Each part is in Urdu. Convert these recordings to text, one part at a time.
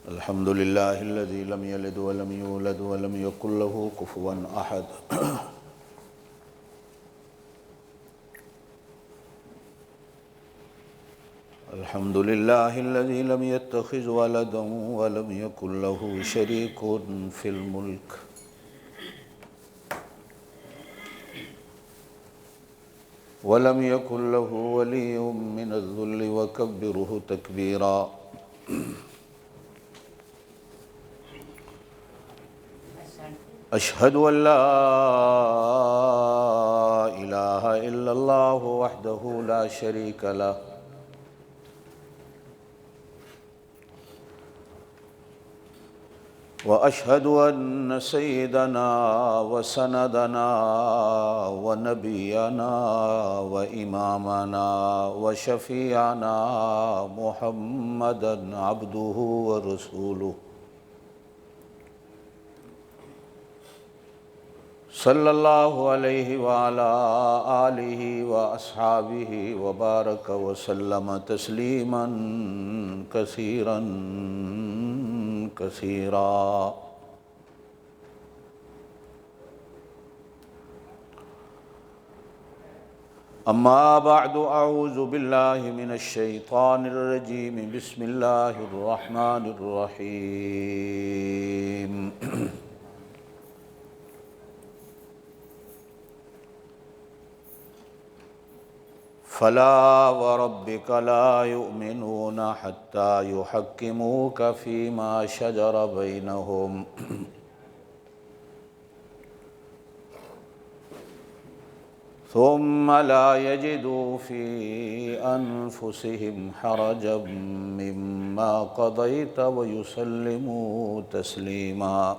الحمد لله الذي لم يلد ولم يولد ولم يكن له كفوا أحد الحمد لله الذي لم يتخذ ولدا ولم يكن له شريك في الملك ولم يكن له ولي من الذل وكبره تكبيرا أشهد أن لا إله إلا الله وحده لا شريك له وأشهد أن سيدنا وسندنا ونبينا وإمامنا وشفيعنا محمدًا عبده ورسوله صلی اللہ علیہ وعلى آلہ وأصحابہ وبارک وسلم تسلیما کثیرا کثیرا اما بعد اعوذ باللہ من الشیطان الرجیم بسم اللہ الرحمن الرحیم فلا وربك لا يؤمنون حتى يحكموك فيما شجر بينهم ثم لا يجدوا في أنفسهم حرجا مما قضيت ويسلموا تسليما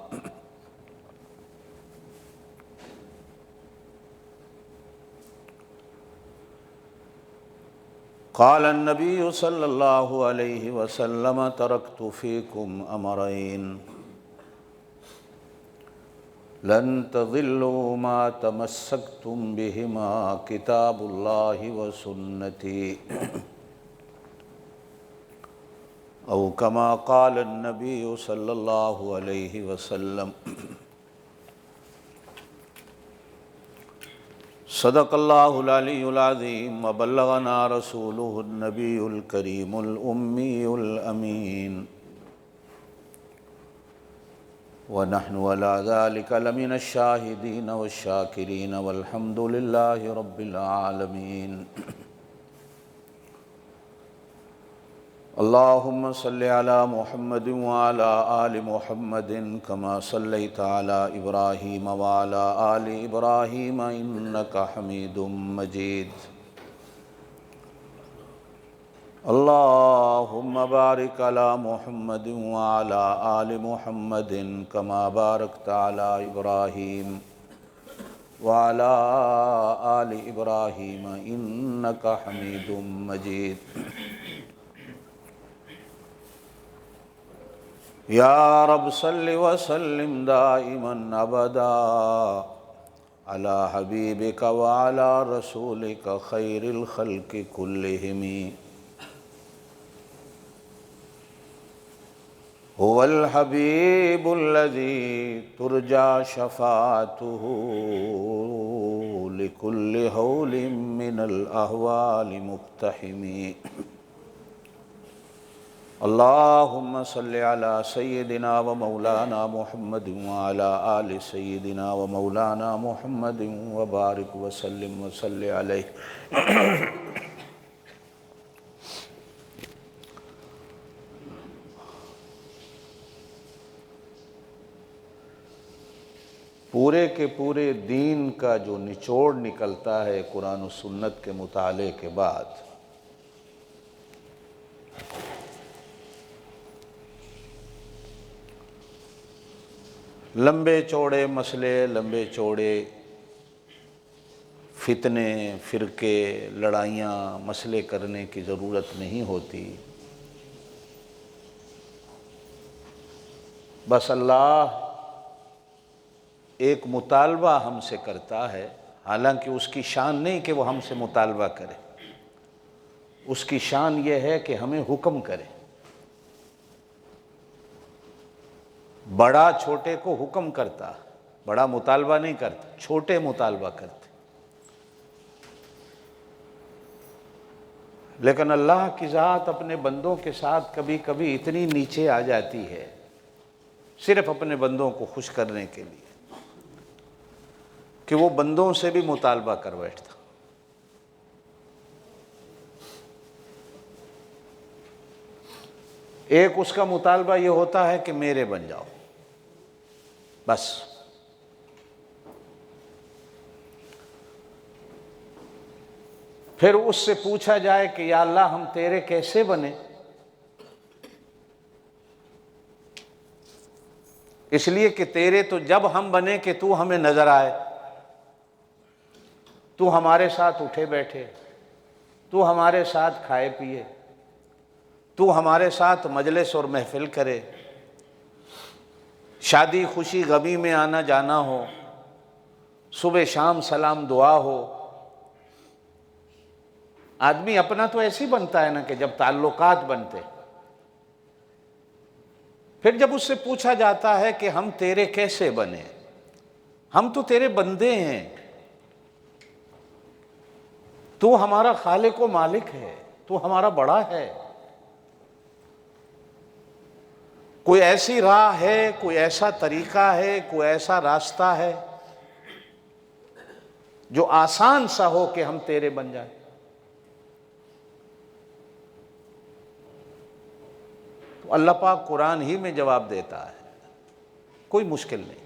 قال النبي صلى الله عليه وسلم تركت فيكم أمرين لن تضلوا ما تمسكتم بهما كتاب الله وسنتي أو كما قال النبي صلى الله عليه وسلم صدق اللہ العلی العظیم وبلغنا رسولہ النبی الکریم الأمی الأمین ونحن على ذلك لمن الشاہدین والشاکرین والحمد للہ رب العالمین اللہم صلی علی محمد وعلی آل محمد کما صلیت علی ابراہیم وعلی آل ابراہیم انکا حمید مجید اللہم بارک علی محمد وعلی آل محمد کما بارکت علی ابراہیم وعلی آل ابراہیم انکا حمید مجید یا رب صل وسلم دائما ابدا علی حبیبک وعلی رسولک خیر الخلق کلہم هو الحبیب الذی ترجى شفاعته لكل ہول من الاحوال مقتحم اللہم صلی علی سیدنا و مولانا محمد وعلی آل سیدنا و مولانا محمد وبارک وسلم وصلی علیہ پورے کے پورے دین کا جو نچوڑ نکلتا ہے قرآن و سنت کے مطالعے کے بعد لمبے چوڑے مسئلے لمبے چوڑے فتنے فرقے لڑائیاں مسئلے کرنے کی ضرورت نہیں ہوتی بس اللہ ایک مطالبہ ہم سے کرتا ہے حالانکہ اس کی شان نہیں کہ وہ ہم سے مطالبہ کرے اس کی شان یہ ہے کہ ہمیں حکم کرے بڑا چھوٹے کو حکم کرتا، بڑا مطالبہ نہیں کرتا، چھوٹے مطالبہ کرتے۔ لیکن اللہ کی ذات اپنے بندوں کے ساتھ کبھی کبھی اتنی نیچے آ جاتی ہے، صرف اپنے بندوں کو خوش کرنے کے لیے، کہ وہ بندوں سے بھی مطالبہ کر بیٹھتا۔ ایک اس کا مطالبہ یہ ہوتا ہے کہ میرے بن جاؤ، بس۔ پھر اس سے پوچھا جائے کہ یا اللہ ہم تیرے کیسے بنے؟ اس لیے کہ تیرے تو جب ہم بنے کہ تو ہمیں نظر آئے، تو ہمارے ساتھ اٹھے بیٹھے، تو ہمارے ساتھ کھائے پیے، تو ہمارے ساتھ مجلس اور محفل کرے، شادی خوشی غمی میں آنا جانا ہو، صبح شام سلام دعا ہو۔ آدمی اپنا تو ایسے ہی بنتا ہے نا کہ جب تعلقات بنتے، پھر جب اس سے پوچھا جاتا ہے کہ ہم تیرے کیسے بنے، ہم تو تیرے بندے ہیں، تو ہمارا خالق و مالک ہے، تو ہمارا بڑا ہے، کوئی ایسی راہ ہے، کوئی ایسا طریقہ ہے، کوئی ایسا راستہ ہے جو آسان سا ہو کہ ہم تیرے بن جائیں؟ تو اللہ پاک قرآن ہی میں جواب دیتا ہے، کوئی مشکل نہیں۔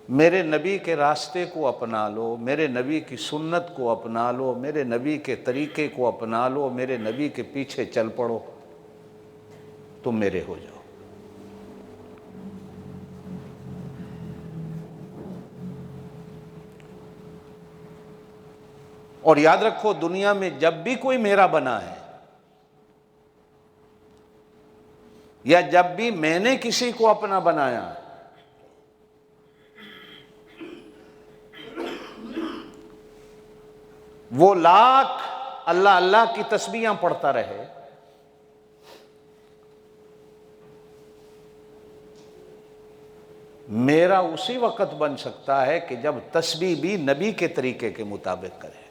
میرے نبی کے راستے کو اپنا لو، میرے نبی کی سنت کو اپنا لو، میرے نبی کے طریقے کو اپنا لو، میرے نبی کے پیچھے چل پڑو، تم میرے ہو جاؤ۔ اور یاد رکھو، دنیا میں جب بھی کوئی میرا بنا ہے، یا جب بھی میں نے کسی کو اپنا بنایا، وہ لاکھ اللہ اللہ کی تسبیحاں پڑھتا رہے، میرا اسی وقت بن سکتا ہے کہ جب تسبیح بھی نبی کے طریقے کے مطابق کرے۔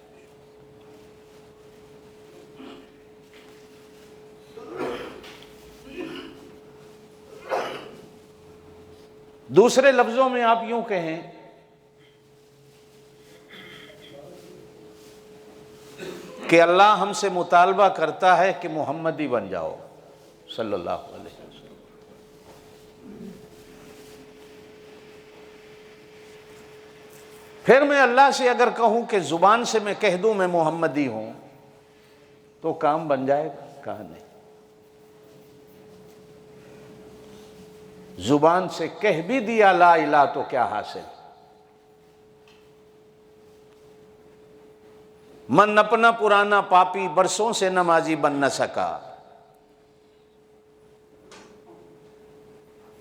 دوسرے لفظوں میں آپ یوں کہیں کہ اللہ ہم سے مطالبہ کرتا ہے کہ محمدی بن جاؤ صلی اللہ علیہ وسلم۔ پھر میں اللہ سے اگر کہوں کہ زبان سے میں کہہ دوں میں محمدی ہوں تو کام بن جائے گا؟ کہا نہیں۔ زبان سے کہہ بھی دیا لا الہ تو کیا حاصل؟ من اپنا پرانا پاپی برسوں سے نمازی بن نہ سکا۔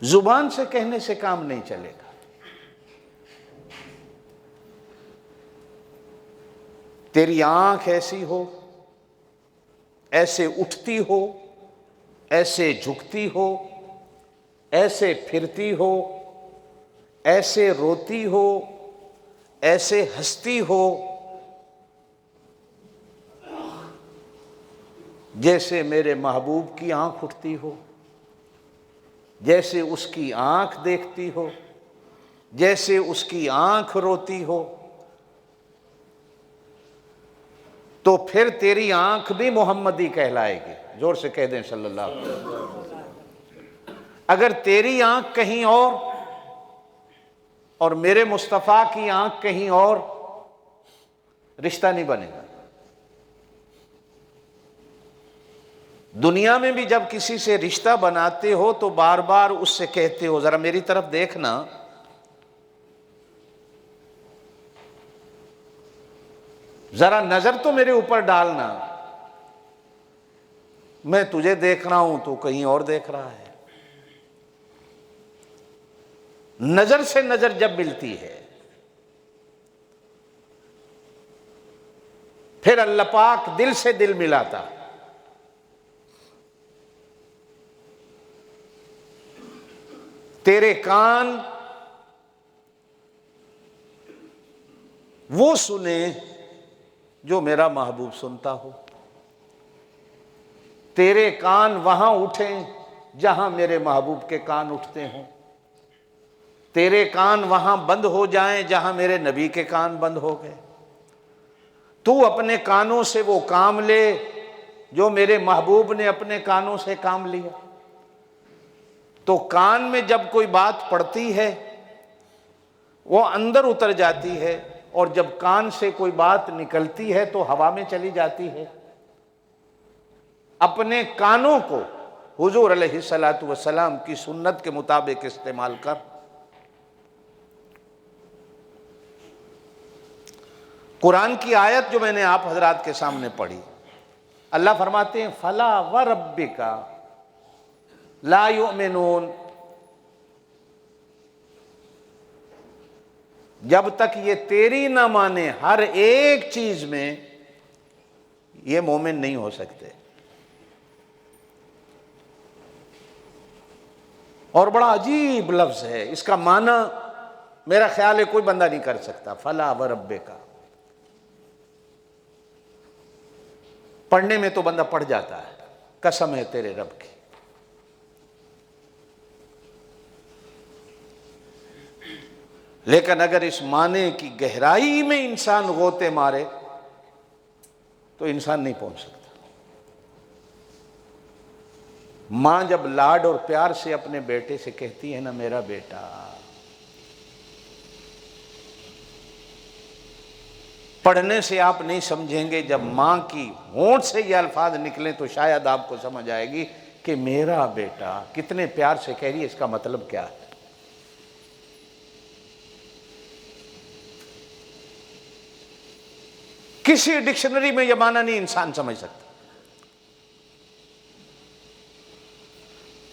زبان سے کہنے سے کام نہیں چلے گا۔ تیری آنکھ ایسی ہو، ایسے اٹھتی ہو، ایسے جھکتی ہو، ایسے پھرتی ہو، ایسے روتی ہو، ایسے ہنستی ہو، جیسے میرے محبوب کی آنکھ اٹھتی ہو، جیسے اس کی آنکھ دیکھتی ہو، جیسے اس کی آنکھ روتی ہو، تو پھر تیری آنکھ بھی محمدی کہلائے گی۔ زور سے کہہ دیں صلی اللہ علیہ وسلم۔ اگر تیری آنکھ کہیں اور میرے مصطفیٰ کی آنکھ کہیں اور، رشتہ نہیں بنے گا۔ دنیا میں بھی جب کسی سے رشتہ بناتے ہو تو بار بار اس سے کہتے ہو ذرا میری طرف دیکھنا، ذرا نظر تو میرے اوپر ڈالنا، میں تجھے دیکھ رہا ہوں تو کہیں اور دیکھ رہا ہے۔ نظر سے نظر جب ملتی ہے، پھر اللہ پاک دل سے دل ملاتا. تیرے کان وہ سنے جو میرا محبوب سنتا ہو. تیرے کان وہاں اٹھیں جہاں میرے محبوب کے کان اٹھتے ہوں. تیرے کان وہاں بند ہو جائیں جہاں میرے نبی کے کان بند ہو گئے. تو اپنے کانوں سے وہ کام لے جو میرے محبوب نے اپنے کانوں سے کام لیا. تو کان میں جب کوئی بات پڑتی ہے وہ اندر اتر جاتی ہے، اور جب کان سے کوئی بات نکلتی ہے تو ہوا میں چلی جاتی ہے. اپنے کانوں کو حضور علیہ الصلوۃ والسلام کی سنت کے مطابق استعمال کر. قرآن کی آیت جو میں نے آپ حضرات کے سامنے پڑھی، اللہ فرماتے ہیں فَلَا وَرَبِّكَ لا یؤمنون. جب تک یہ تیری نہ مانے ہر ایک چیز میں، یہ مومن نہیں ہو سکتے. اور بڑا عجیب لفظ ہے، اس کا معنی میرا خیال ہے کوئی بندہ نہیں کر سکتا. فَلَا وَرَبِّكَ پڑھنے میں تو بندہ پڑھ جاتا ہے، قسم ہے تیرے رب کی. لیکن اگر اس معنی کی گہرائی میں انسان غوطے مارے تو انسان نہیں پہنچ سکتا. ماں جب لاڈ اور پیار سے اپنے بیٹے سے کہتی ہے نا میرا بیٹا، پڑھنے سے آپ نہیں سمجھیں گے، جب ماں کی ہونٹ سے یہ الفاظ نکلیں تو شاید آپ کو سمجھ آئے گی کہ میرا بیٹا کتنے پیار سے کہہ رہی ہے، اس کا مطلب کیا ہے. کسی ڈکشنری میں یہ معنی نہیں انسان سمجھ سکتا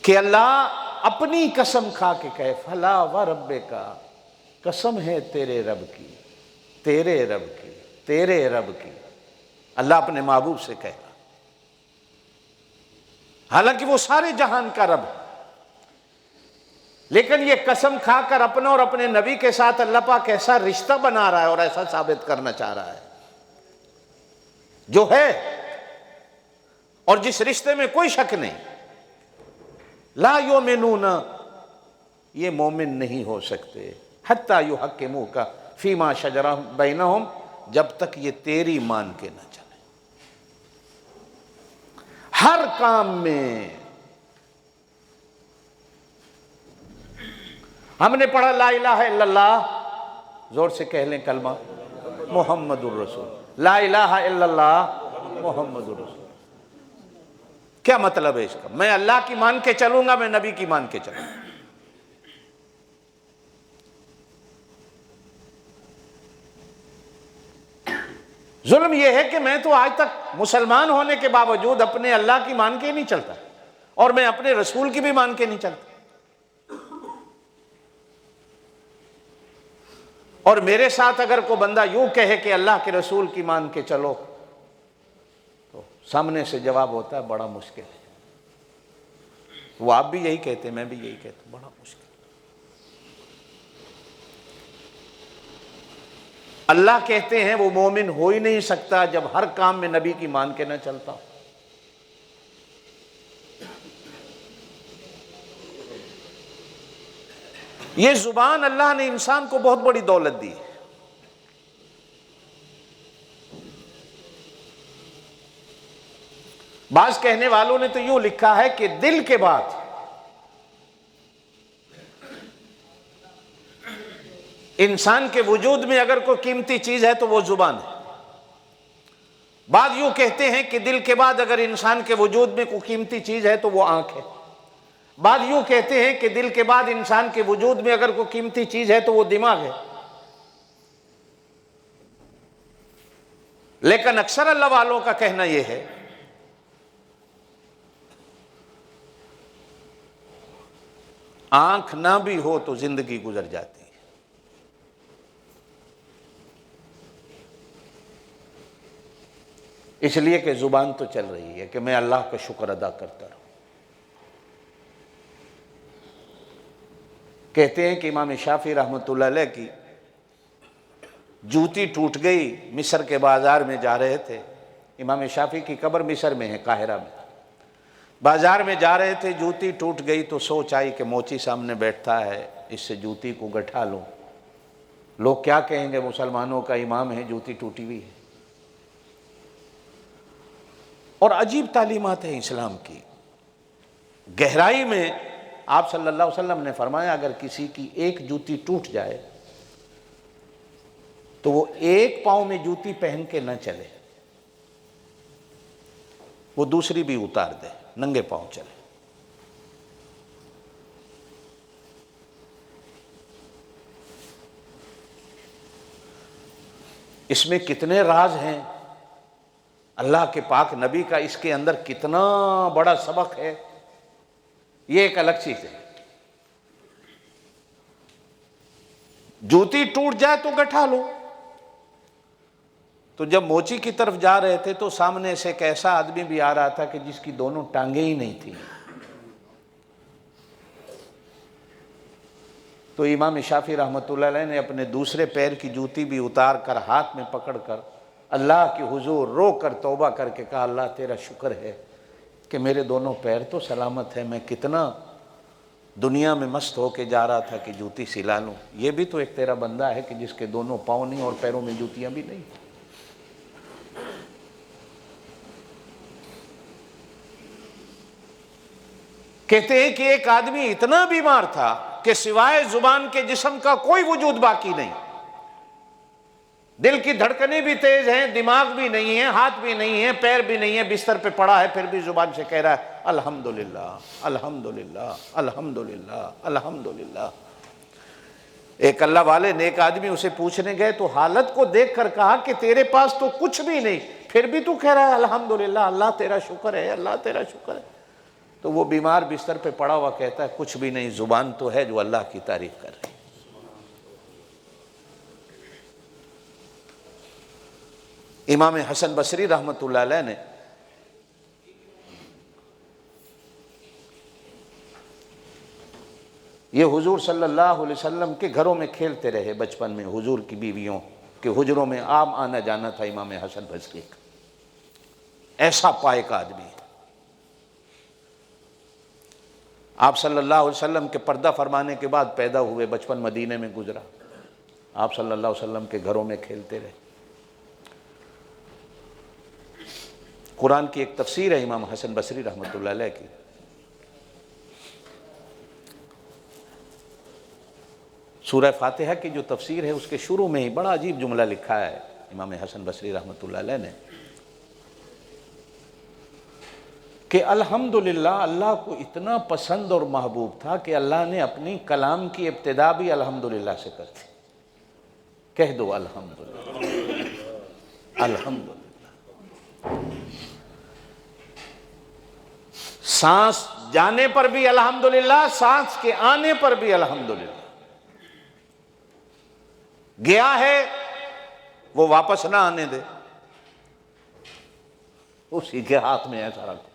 کہ اللہ اپنی قسم کھا کے کہے فلا وربک، قسم ہے تیرے رب کی، تیرے رب کی، تیرے رب کی. اللہ اپنے محبوب سے کہے گا، حالانکہ وہ سارے جہان کا رب ہے. لیکن یہ قسم کھا کر اپنا اور اپنے نبی کے ساتھ اللہ پاک ایسا رشتہ بنا رہا ہے اور ایسا ثابت کرنا چاہ رہا ہے جو ہے، اور جس رشتے میں کوئی شک نہیں. لا یؤمنون، یہ مومن نہیں ہو سکتے حتی یحکموک فیما شجر بینہم، جب تک یہ تیری مان کے نہ چلے. ہر کام میں ہم نے پڑھا لا الہ الا اللہ، زور سے کہہ لیں کلمہ محمد الرسول. لا الہ الا اللہ محمد الرسول. کیا مطلب ہے اس کا؟ میں اللہ کی مان کے چلوں گا، میں نبی کی مان کے چلوں گا. ظلم یہ ہے کہ میں تو آج تک مسلمان ہونے کے باوجود اپنے اللہ کی مان کے ہی نہیں چلتا، اور میں اپنے رسول کی بھی مان کے نہیں چلتا. اور میرے ساتھ اگر کوئی بندہ یوں کہے کہ اللہ کے رسول کی مان کے چلو، تو سامنے سے جواب ہوتا ہے بڑا مشکل ہے. وہ آپ بھی یہی کہتے ہیں، میں بھی یہی کہتا ہوں، بڑا مشکل. اللہ کہتے ہیں وہ مومن ہو ہی نہیں سکتا جب ہر کام میں نبی کی مان کے نہ چلتا. یہ زبان اللہ نے انسان کو بہت بڑی دولت دی. بعض کہنے والوں نے تو یوں لکھا ہے کہ دل کے بعد انسان کے وجود میں اگر کوئی قیمتی چیز ہے تو وہ زبان ہے. بعض یوں کہتے ہیں کہ دل کے بعد اگر انسان کے وجود میں کوئی قیمتی چیز ہے تو وہ آنکھ ہے. بعض یوں کہتے ہیں کہ دل کے بعد انسان کے وجود میں اگر کوئی قیمتی چیز ہے تو وہ دماغ ہے. لیکن اکثر اللہ والوں کا کہنا یہ ہے آنکھ نہ بھی ہو تو زندگی گزر جاتی ہے. اس لیے کہ زبان تو چل رہی ہے کہ میں اللہ کا شکر ادا کرتا رہوں۔ کہتے ہیں کہ امام شافعی رحمۃ اللہ علیہ کی جوتی ٹوٹ گئی، مصر کے بازار میں جا رہے تھے، امام شافعی کی قبر مصر میں ہے، قاہرہ میں، بازار میں جا رہے تھے، جوتی ٹوٹ گئی تو سوچ آئی کہ موچی سامنے بیٹھتا ہے، اس سے جوتی کو گٹھا لوں، لوگ کیا کہیں گے، مسلمانوں کا امام ہے، جوتی ٹوٹی ہوئی ہے۔ اور عجیب تعلیمات ہیں اسلام کی، گہرائی میں آپ صلی اللہ علیہ وسلم نے فرمایا اگر کسی کی ایک جوتی ٹوٹ جائے تو وہ ایک پاؤں میں جوتی پہن کے نہ چلے، وہ دوسری بھی اتار دے، ننگے پاؤں چلے۔ اس میں کتنے راز ہیں، اللہ کے پاک نبی کا اس کے اندر کتنا بڑا سبق ہے، یہ ایک الگ چیز ہے۔ جوتی ٹوٹ جائے تو گٹھا لو۔ تو جب موچی کی طرف جا رہے تھے تو سامنے سے ایک ایسا آدمی بھی آ رہا تھا کہ جس کی دونوں ٹانگیں ہی نہیں تھیں، تو امام شافعی رحمۃ اللہ علیہ نے اپنے دوسرے پیر کی جوتی بھی اتار کر ہاتھ میں پکڑ کر اللہ کے حضور رو کر توبہ کر کے کہا اللہ تیرا شکر ہے کہ میرے دونوں پیر تو سلامت ہیں، میں کتنا دنیا میں مست ہو کے جا رہا تھا کہ جوتی سلا لوں، یہ بھی تو ایک تیرا بندہ ہے کہ جس کے دونوں پاؤں نہیں اور پیروں میں جوتیاں بھی نہیں۔ کہتے ہیں کہ ایک آدمی اتنا بیمار تھا کہ سوائے زبان کے جسم کا کوئی وجود باقی نہیں، دل کی دھڑکنیں بھی تیز ہیں، دماغ بھی نہیں ہے، ہاتھ بھی نہیں ہے، پیر بھی نہیں ہے، بستر پہ پڑا ہے، پھر بھی زبان سے کہہ رہا ہے الحمدللہ الحمدللہ الحمدللہ الحمدللہ۔ ایک اللہ والے نیک آدمی اسے پوچھنے گئے تو حالت کو دیکھ کر کہا کہ تیرے پاس تو کچھ بھی نہیں، پھر بھی تو کہہ رہا ہے الحمدللہ، اللہ تیرا شکر ہے، اللہ تیرا شکر ہے۔ تو وہ بیمار بستر پہ پڑا ہوا کہتا ہے کچھ بھی نہیں، زبان تو ہے جو اللہ کی تعریف کر رہی ہے۔ امام حسن بصری رحمۃ اللہ علیہ نے یہ حضور صلی اللہ علیہ وسلم کے گھروں میں کھیلتے رہے بچپن میں، حضور کی بیویوں کے حجروں میں عام آنا جانا تھا امام حسن بصری کا، ایسا پائے کا آدمی ہے۔ آپ صلی اللہ علیہ وسلم کے پردہ فرمانے کے بعد پیدا ہوئے، بچپن مدینے میں گزرا، آپ صلی اللہ علیہ وسلم کے گھروں میں کھیلتے رہے۔ قرآن کی ایک تفسیر ہے امام حسن بصری رحمۃ اللہ علیہ کی، سورہ فاتحہ کی جو تفسیر ہے اس کے شروع میں ہی بڑا عجیب جملہ لکھا ہے امام حسن بصری رحمۃ اللہ علیہ نے کہ الحمدللہ اللہ کو اتنا پسند اور محبوب تھا کہ اللہ نے اپنی کلام کی ابتدا بھی الحمدللہ سے کر دی۔ کہہ دو الحمدللہ الحمدللہ، سانس جانے پر بھی الحمدللہ، سانس کے آنے پر بھی الحمدللہ۔ گیا ہے وہ واپس نہ آنے دے، اسی کے ہاتھ میں ہے سارا کچھ۔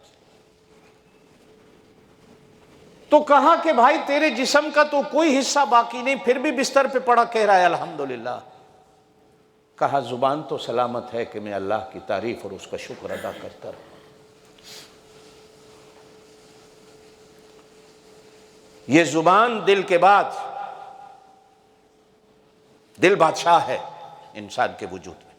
تو کہا کہ بھائی تیرے جسم کا تو کوئی حصہ باقی نہیں، پھر بھی بستر پہ پڑا کہہ رہا ہے الحمدللہ۔ کہا زبان تو سلامت ہے کہ میں اللہ کی تعریف اور اس کا شکر ادا کرتا رہوں۔ یہ زبان دل کے بعد، دل بادشاہ ہے انسان کے وجود میں،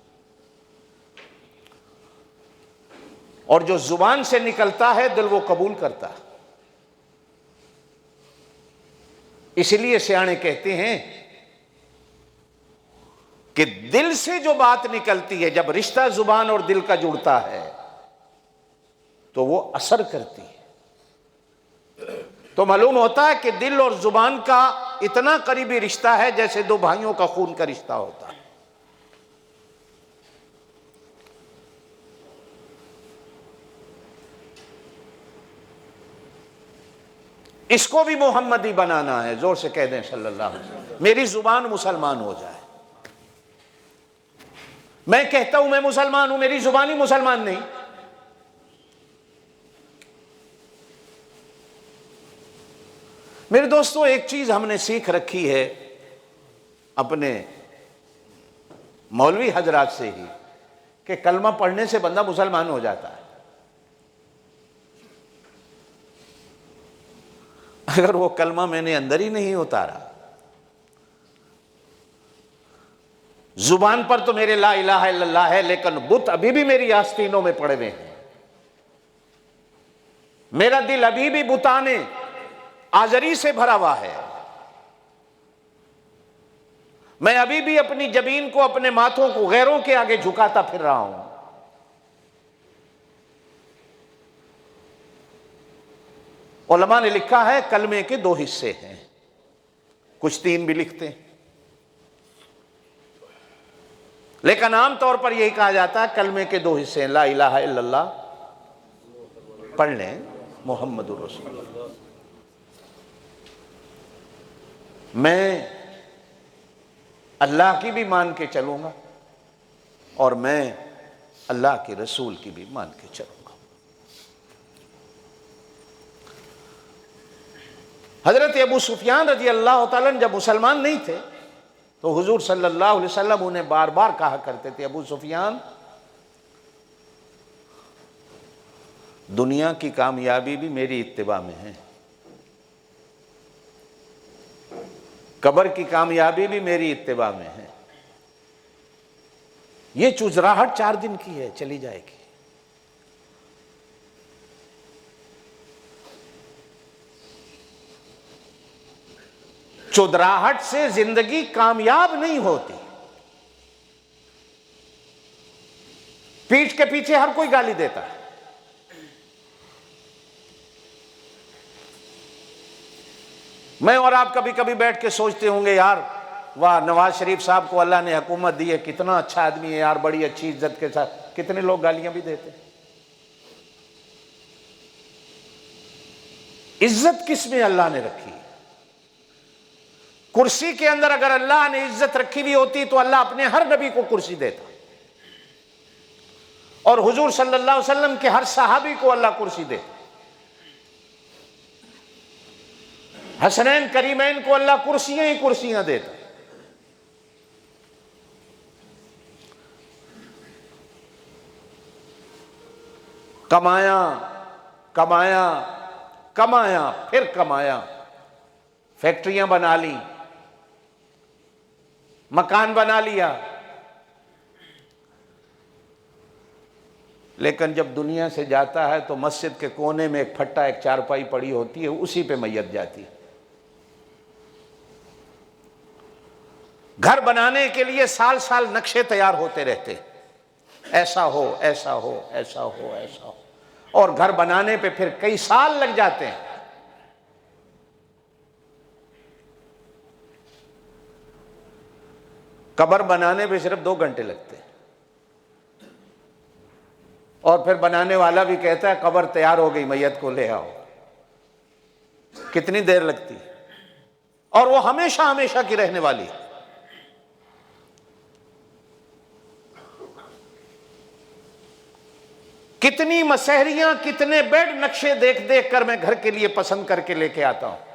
اور جو زبان سے نکلتا ہے دل وہ قبول کرتا ہے۔ اس لیے سیانے کہتے ہیں کہ دل سے جو بات نکلتی ہے، جب رشتہ زبان اور دل کا جڑتا ہے تو وہ اثر کرتی ہے۔ تو معلوم ہوتا ہے کہ دل اور زبان کا اتنا قریبی رشتہ ہے جیسے دو بھائیوں کا خون کا رشتہ ہوتا ہے۔ اس کو بھی محمدی بنانا ہے، زور سے کہہ دیں صلی اللہ علیہ وسلم، میری زبان مسلمان ہو جائے، میں کہتا ہوں میں مسلمان ہوں، میری زبانی مسلمان نہیں. میرے دوستو، ایک چیز ہم نے سیکھ رکھی ہے اپنے مولوی حضرات سے ہی کہ کلمہ پڑھنے سے بندہ مسلمان ہو جاتا ہے. اگر وہ کلمہ میں نے اندر ہی نہیں اتارا، زبان پر تو میرے لا الہ الا اللہ ہے، لیکن بت ابھی بھی میری آستینوں میں پڑے ہوئے ہیں. میرا دل ابھی بھی بتانے آزری سے بھرا ہوا ہے. میں ابھی بھی اپنی جبین کو، اپنے ماتھوں کو غیروں کے آگے جھکاتا پھر رہا ہوں. علماء نے لکھا ہے کلمے کے 2 حصے ہیں، کچھ 3 بھی لکھتے ہیں، لیکن عام طور پر یہی کہا جاتا ہے کلمے کے 2 حصے ہیں. لا الہ الا اللہ پڑھ لیں، محمد رسول اللہ. میں اللہ کی بھی مان کے چلوں گا اور میں اللہ کے رسول کی بھی مان کے چلوں گا. حضرت ابو سفیان رضی اللہ تعالیٰ جب مسلمان نہیں تھے تو حضور صلی اللہ علیہ وسلم انہیں بار بار کہا کرتے تھے، ابو سفیان، دنیا کی کامیابی بھی میری اتباع میں ہے، قبر کی کامیابی بھی میری اتباع میں ہے. یہ چزراہٹ 4 دن کی ہے، چلی جائے گی. چودراہٹ سے زندگی کامیاب نہیں ہوتی. پیٹھ کے پیچھے ہر کوئی گالی دیتا ہے. میں اور آپ کبھی کبھی بیٹھ کے سوچتے ہوں گے، یار واہ، نواز شریف صاحب کو اللہ نے حکومت دی ہے، کتنا اچھا آدمی ہے یار، بڑی اچھی عزت کے ساتھ. کتنے لوگ گالیاں بھی دیتے ہیں. عزت کس میں اللہ نے رکھی؟ کرسی کے اندر اگر اللہ نے عزت رکھی بھی ہوتی تو اللہ اپنے ہر نبی کو کرسی دیتا، اور حضور صلی اللہ علیہ وسلم کے ہر صحابی کو اللہ کرسی دیتا. حسنین کریمین کو اللہ کرسیاں ہی کرسیاں دیتا. کمایا کمایا کمایا پھر کمایا، فیکٹریاں بنا لی، مکان بنا لیا، لیکن جب دنیا سے جاتا ہے تو مسجد کے کونے میں ایک پھٹا، ایک چارپائی پڑی ہوتی ہے، اسی پہ میت جاتی ہے. گھر بنانے کے لیے سال سال نقشے تیار ہوتے رہتے، ایسا ہو ایسا ہو ایسا ہو ایسا ہو، اور گھر بنانے پہ پھر کئی سال لگ جاتے ہیں. قبر بنانے پہ صرف 2 گھنٹے لگتے ہیں، اور پھر بنانے والا بھی کہتا ہے قبر تیار ہو گئی، میت کو لے آؤ. کتنی دیر لگتی، اور وہ ہمیشہ ہمیشہ کی رہنے والی. کتنی مسحریاں، کتنے بیڈ نقشے دیکھ دیکھ کر میں گھر کے لیے پسند کر کے لے کے آتا ہوں،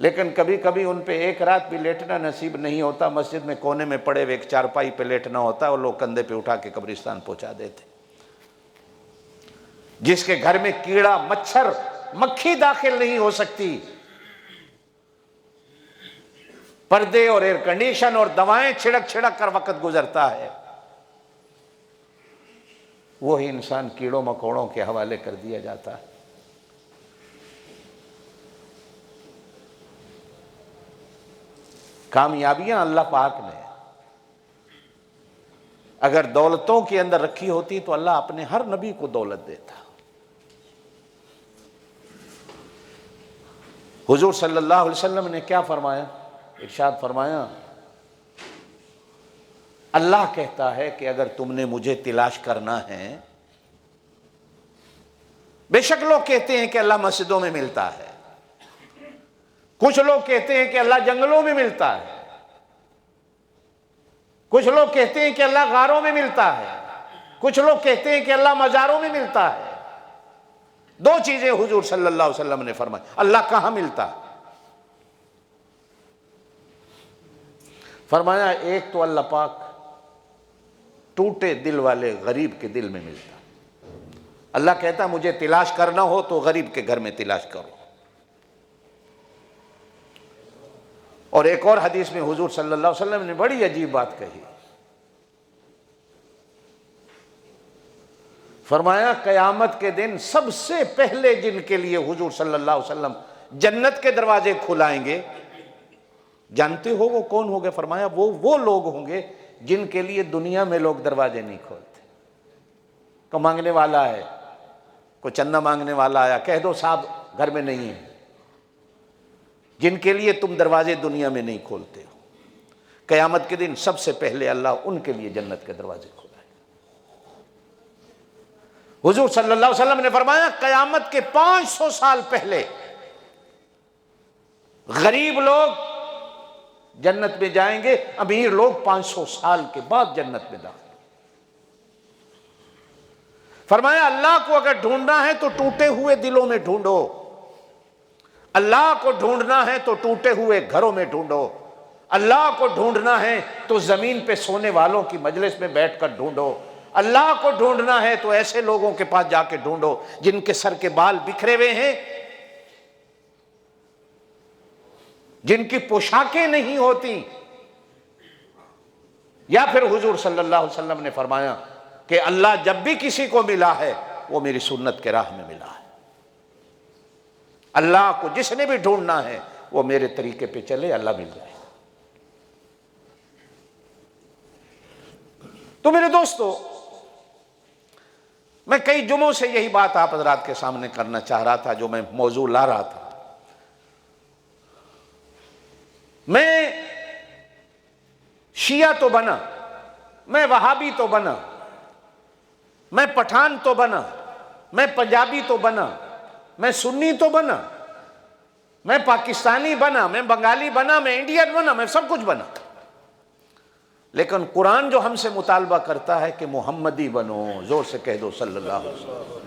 لیکن کبھی کبھی ان پہ ایک رات بھی لیٹنا نصیب نہیں ہوتا. مسجد میں کونے میں پڑے ہوئے ایک چارپائی پہ لیٹنا ہوتا ہے، اور لوگ کندھے پہ اٹھا کے قبرستان پہنچا دیتے. جس کے گھر میں کیڑا مچھر مکھی داخل نہیں ہو سکتی، پردے اور ایئر کنڈیشن اور دوائیں چھڑک چھڑک کر وقت گزرتا ہے، وہی انسان کیڑوں مکوڑوں کے حوالے کر دیا جاتا ہے. کامیابیاں اللہ پاک نے اگر دولتوں کے اندر رکھی ہوتی تو اللہ اپنے ہر نبی کو دولت دیتا. حضور صلی اللہ علیہ وسلم نے کیا فرمایا؟ ارشاد فرمایا، اللہ کہتا ہے کہ اگر تم نے مجھے تلاش کرنا ہے، بے شک لوگ کہتے ہیں کہ اللہ مسجدوں میں ملتا ہے، کچھ لوگ کہتے ہیں کہ اللہ جنگلوں میں ملتا ہے، کچھ لوگ کہتے ہیں کہ اللہ غاروں میں ملتا ہے، کچھ لوگ کہتے ہیں کہ اللہ مزاروں میں ملتا ہے۔ دو چیزیں حضور صلی اللہ علیہ وسلم نے فرمائی، اللہ کہاں ملتا ہے؟ فرمایا ایک تو اللہ پاک ٹوٹے دل والے غریب کے دل میں ملتا ہے۔ اللہ کہتا مجھے تلاش کرنا ہو تو غریب کے گھر میں تلاش کرو۔ اور ایک اور حدیث میں حضور صلی اللہ علیہ وسلم نے بڑی عجیب بات کہی، فرمایا قیامت کے دن سب سے پہلے جن کے لیے حضور صلی اللہ علیہ وسلم جنت کے دروازے کھلائیں گے، جانتے ہو وہ کون ہوں گے؟ فرمایا وہ لوگ ہوں گے جن کے لیے دنیا میں لوگ دروازے نہیں کھولتے۔ کوئی مانگنے والا ہے، کوئی چندہ مانگنے والا آیا، کہہ دو صاحب گھر میں نہیں ہے، جن کے لیے تم دروازے دنیا میں نہیں کھولتے ہو، قیامت کے دن سب سے پہلے اللہ ان کے لیے جنت کے دروازے کھولائے۔ حضور صلی اللہ علیہ وسلم نے فرمایا قیامت کے 500 سال پہلے غریب لوگ جنت میں جائیں گے، امیر لوگ 500 سال کے بعد جنت میں داخل۔ فرمایا اللہ کو اگر ڈھونڈنا ہے تو ٹوٹے ہوئے دلوں میں ڈھونڈو، اللہ کو ڈھونڈنا ہے تو ٹوٹے ہوئے گھروں میں ڈھونڈو، اللہ کو ڈھونڈنا ہے تو زمین پہ سونے والوں کی مجلس میں بیٹھ کر ڈھونڈو، اللہ کو ڈھونڈنا ہے تو ایسے لوگوں کے پاس جا کے ڈھونڈو جن کے سر کے بال بکھرے ہوئے ہیں، جن کی پوشاکیں نہیں ہوتی۔ یا پھر حضور صلی اللہ علیہ وسلم نے فرمایا کہ اللہ جب بھی کسی کو ملا ہے وہ میری سنت کے راہ میں ملا ہے۔ اللہ کو جس نے بھی ڈھونڈنا ہے وہ میرے طریقے پہ چلے، اللہ مل جائے۔ تو میرے دوستو، میں کئی جمعوں سے یہی بات آپ حضرات کے سامنے کرنا چاہ رہا تھا، جو میں موضوع لا رہا تھا۔ میں شیعہ تو بنا، میں وہابی تو بنا، میں پٹھان تو بنا، میں پنجابی تو بنا، میں سنی تو بنا، میں پاکستانی بنا، میں بنگالی بنا، میں انڈین بنا، میں سب کچھ بنا، لیکن قرآن جو ہم سے مطالبہ کرتا ہے کہ محمدی بنو، زور سے کہہ دو صلی اللہ علیہ وسلم۔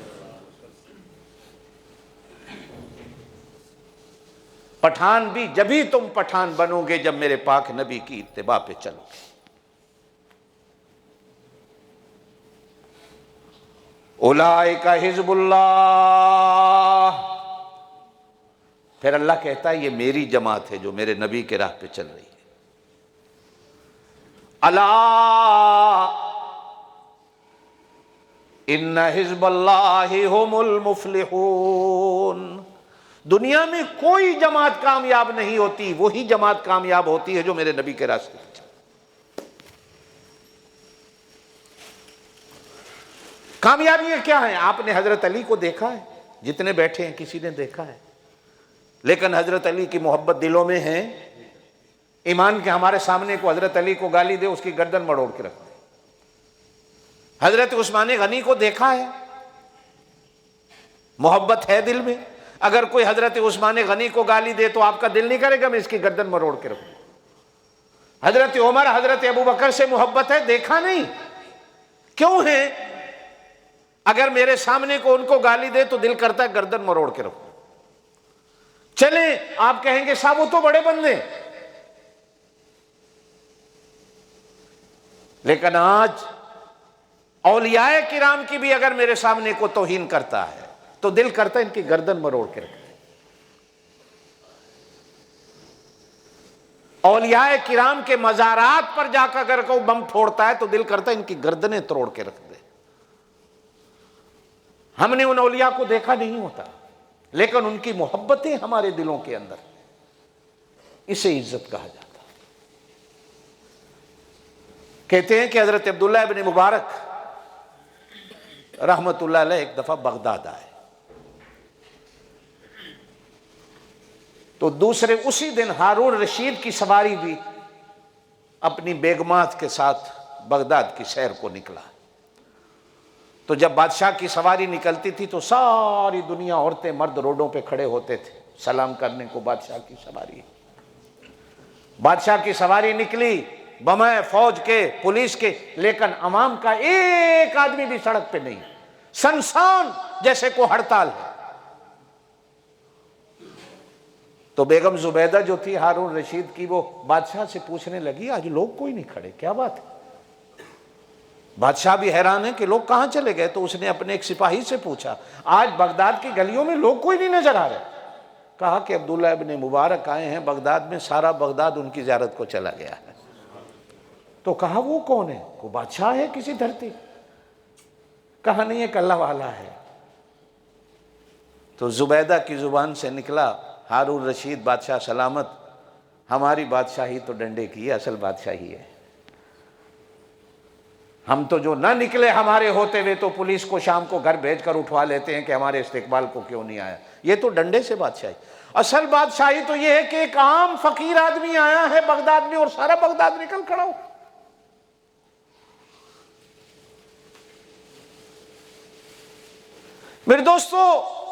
پٹھان بھی جبھی تم پٹھان بنو گے جب میرے پاک نبی کی اتباع پہ چلو گے۔ اولئک حزب اللہ، پھر اللہ کہتا ہے یہ میری جماعت ہے جو میرے نبی کے راہ پہ چل رہی ہے۔ الا ان حزب اللہ هم المفلحون، دنیا میں کوئی جماعت کامیاب نہیں ہوتی، وہی جماعت کامیاب ہوتی ہے جو میرے نبی کے راستے پہ چلے۔ کامیابیاں کیا ہیں؟ آپ نے حضرت علی کو دیکھا ہے، جتنے بیٹھے ہیں کسی نے دیکھا ہے، لیکن حضرت علی کی محبت دلوں میں ہے۔ ایمان کے ہمارے سامنے کو حضرت علی کو گالی دے، اس کی گردن مڑوڑ کے رکھ دے۔ حضرت عثمان غنی کو دیکھا ہے، محبت ہے دل میں۔ اگر کوئی حضرت عثمان غنی کو گالی دے تو آپ کا دل نہیں کرے گا میں اس کی گردن مروڑ کے رکھوں۔ حضرت عمر، حضرت ابوبکر سے محبت ہے، دیکھا نہیں؟ کیوں ہے؟ اگر میرے سامنے کو ان کو گالی دے تو دل کرتا ہے گردن مروڑ کے رکھوں۔ چلیں، آپ کہیں گے صاحب وہ تو بڑے بندے، لیکن آج اولیاء کرام کی بھی اگر میرے سامنے کو توہین کرتا ہے تو دل کرتا ہے ان کی گردن مروڑ کے رکھتے۔ اولیاء کرام کے مزارات پر جا کر اگر کوئی بم پھوڑتا ہے تو دل کرتا ہے ان کی گردنیں توڑ کے رکھ دے۔ ہم نے ان اولیاء کو دیکھا نہیں ہوتا، لیکن ان کی محبتیں ہمارے دلوں کے اندر، اسے عزت کہا جاتا۔ کہتے ہیں کہ حضرت عبداللہ ابن مبارک رحمت اللہ علیہ ایک دفعہ بغداد آئے، تو دوسرے اسی دن ہارون رشید کی سواری بھی اپنی بیگمات کے ساتھ بغداد کی سیر کو نکلا۔ تو جب بادشاہ کی سواری نکلتی تھی تو ساری دنیا، عورتیں مرد روڈوں پہ کھڑے ہوتے تھے سلام کرنے کو بادشاہ کی سواری۔ بادشاہ کی سواری نکلی بم ہے فوج کے پولیس کے، لیکن عوام کا ایک آدمی بھی سڑک پہ نہیں، سنسان جیسے کو ہڑتال ہے۔ تو بیگم زبیدہ جو تھی ہارون رشید کی، وہ بادشاہ سے پوچھنے لگی آج لوگ کوئی نہیں کھڑے، کیا بات ہے؟ بادشاہ بھی حیران ہے کہ لوگ کہاں چلے گئے، تو اس نے اپنے ایک سپاہی سے پوچھا آج بغداد کی گلیوں میں لوگ کوئی نہیں نظر آ رہے۔ کہا کہ عبداللہ ابن مبارک آئے ہیں بغداد میں، سارا بغداد ان کی زیارت کو چلا گیا ہے۔ تو کہا وہ کون ہے؟ وہ بادشاہ ہے کسی دھرتی؟ کہا نہیں ایک اللہ والا ہے۔ تو زبیدہ کی زبان سے نکلا ہارون رشید بادشاہ سلامت، ہماری بادشاہی تو ڈنڈے کی ہے، اصل بادشاہی ہے۔ ہم تو جو نہ نکلے ہمارے ہوتے ہوئے تو پولیس کو شام کو گھر بھیج کر اٹھوا لیتے ہیں کہ ہمارے استقبال کو کیوں نہیں آیا، یہ تو ڈنڈے سے بادشاہی۔ اصل بادشاہی تو یہ ہے کہ ایک عام فقیر آدمی آیا ہے بغداد میں اور سارا بغداد نکل کھڑا ہو۔ میرے دوستو،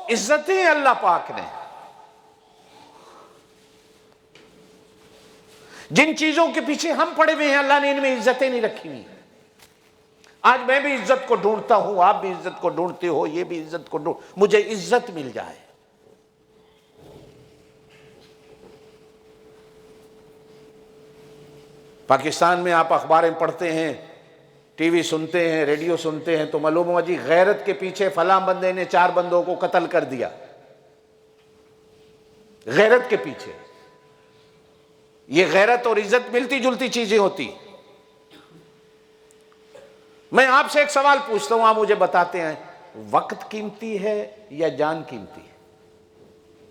عزتیں اللہ پاک نے جن چیزوں کے پیچھے ہم پڑے ہوئے ہیں، اللہ نے ان میں عزتیں نہیں رکھی ہوئی۔ آج میں بھی عزت کو ڈھونڈتا ہوں، آپ بھی عزت کو ڈھونڈتے ہو، یہ بھی عزت کو مجھے عزت مل جائے۔ پاکستان میں آپ اخباریں پڑھتے ہیں، ٹی وی سنتے ہیں، ریڈیو سنتے ہیں، تو معلوم ہوا جی غیرت کے پیچھے فلاں بندے نے 4 بندوں کو قتل کر دیا، غیرت کے پیچھے۔ یہ غیرت اور عزت ملتی جلتی چیزیں ہوتی۔ میں آپ سے ایک سوال پوچھتا ہوں، آپ مجھے بتاتے ہیں وقت قیمتی ہے یا جان قیمتی ہے؟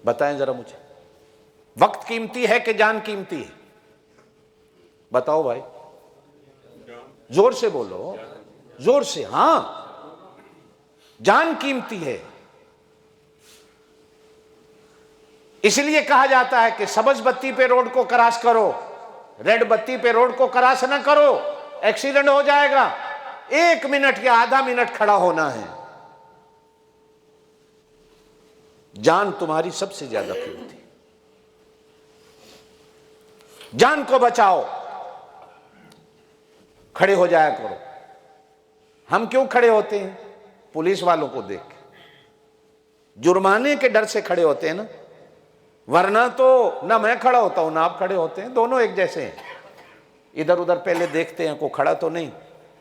بتائیں ذرا مجھے، وقت قیمتی ہے کہ جان قیمتی ہے؟ بتاؤ بھائی، زور سے بولو، زور سے۔ ہاں، جان قیمتی ہے۔ اس لیے کہا جاتا ہے کہ سبز بتی پہ روڈ کو کراس کرو، ریڈ بتی پہ روڈ کو کراس نہ کرو، ایکسیڈنٹ ہو جائے گا۔ 1 منٹ یا آدھا منٹ کھڑا ہونا ہے۔ جان تمہاری سب سے زیادہ قیمتی، جان کو بچاؤ، کھڑے ہو جایا کرو۔ ہم کیوں کھڑے ہوتے ہیں؟ پولیس والوں کو دیکھ کے، جرمانے کے ڈر سے کھڑے ہوتے ہیں نا، ورنہ تو نہ میں کھڑا ہوتا ہوں نہ آپ کھڑے ہوتے ہیں، دونوں ایک جیسے ہیں۔ ادھر ادھر پہلے دیکھتے ہیں کوئی کھڑا تو نہیں،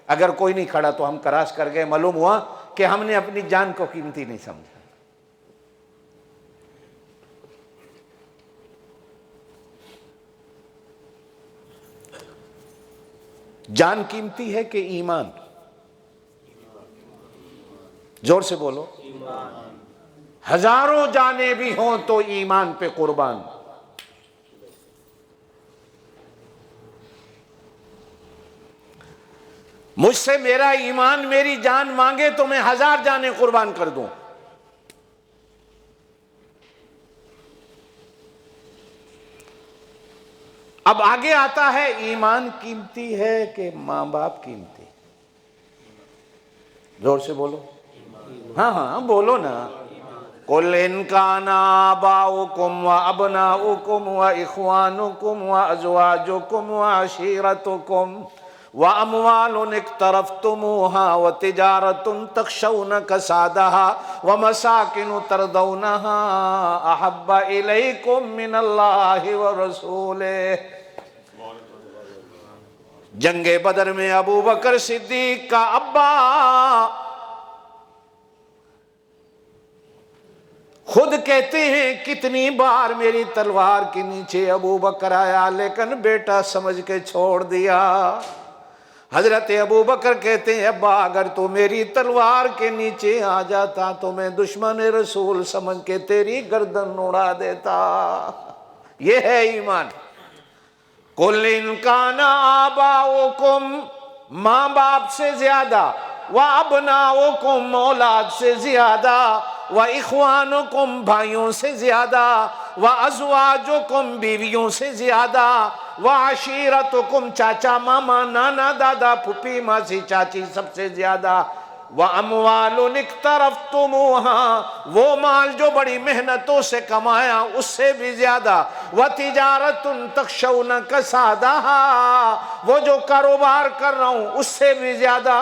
اگر کوئی نہیں کھڑا تو ہم کراس کر گئے، معلوم ہوا کہ ہم نے اپنی جان کو قیمتی نہیں سمجھا۔ جان قیمتی ہے کہ ایمان؟ زور سے بولو۔ ہزاروں جانیں بھی ہوں تو ایمان پہ قربان۔ مجھ سے میرا ایمان میری جان مانگے تو میں 1000 جانیں قربان کر دوں۔ اب آگے آتا ہے ایمان قیمتی ہے کہ ماں باپ قیمتی؟ زور سے بولو۔ ہاں ہاں بولو نا۔ قُلْ إِنْ كَانَ آبَاؤُكُمْ وَأَبْنَاؤُكُمْ وَإِخْوَانُكُمْ وَأَزْوَاجُكُمْ وَعَشِيرَتُكُمْ وَأَمْوَالٌ اقْتَرَفْتُمُوهَا وَتِجَارَةٌ تَخْشَوْنَ كَسَادَهَا وَمَسَاكِنُ تَرْضَوْنَهَا أَحَبَّ إِلَيْكُمْ مِنَ اللَّهِ وَرَسُولِهِ۔ جنگ بدر میں ابو بکر صدیق کا ابا خود کہتے ہیں کتنی بار میری تلوار کے نیچے ابو بکر آیا لیکن بیٹا سمجھ کے چھوڑ دیا۔ حضرت ابو بکر کہتے ہیں ابا اگر تو میری تلوار کے نیچے آ جاتا تو میں دشمن رسول سمجھ کے تیری گردن اڑا دیتا۔ یہ ہے ایمان۔ قُلْ إِنْ كَانَ آبَاؤُكُمْ، ماں باپ سے زیادہ، وَأَبْنَاؤُكُمْ اولاد سے زیادہ، وَإِخْوَانُكُمْ بھائیوں سے زیادہ، وَأَزْوَاجُكُمْ بیویوں سے زیادہ، وَعَشِيرَتُكُمْ چاچا ماما نانا دادا پھپھی ماسی چاچی سب سے زیادہ، وَأَمْوَالٌ اقْتَرَفْتُمُوهَا، وہ مال جو بڑی محنتوں سے کمایا اس سے بھی زیادہ، وَتِجَارَةٌ تَخْشَوْنَ كَسَادَهَا، وہ جو کاروبار کر رہا ہوں اس سے بھی زیادہ،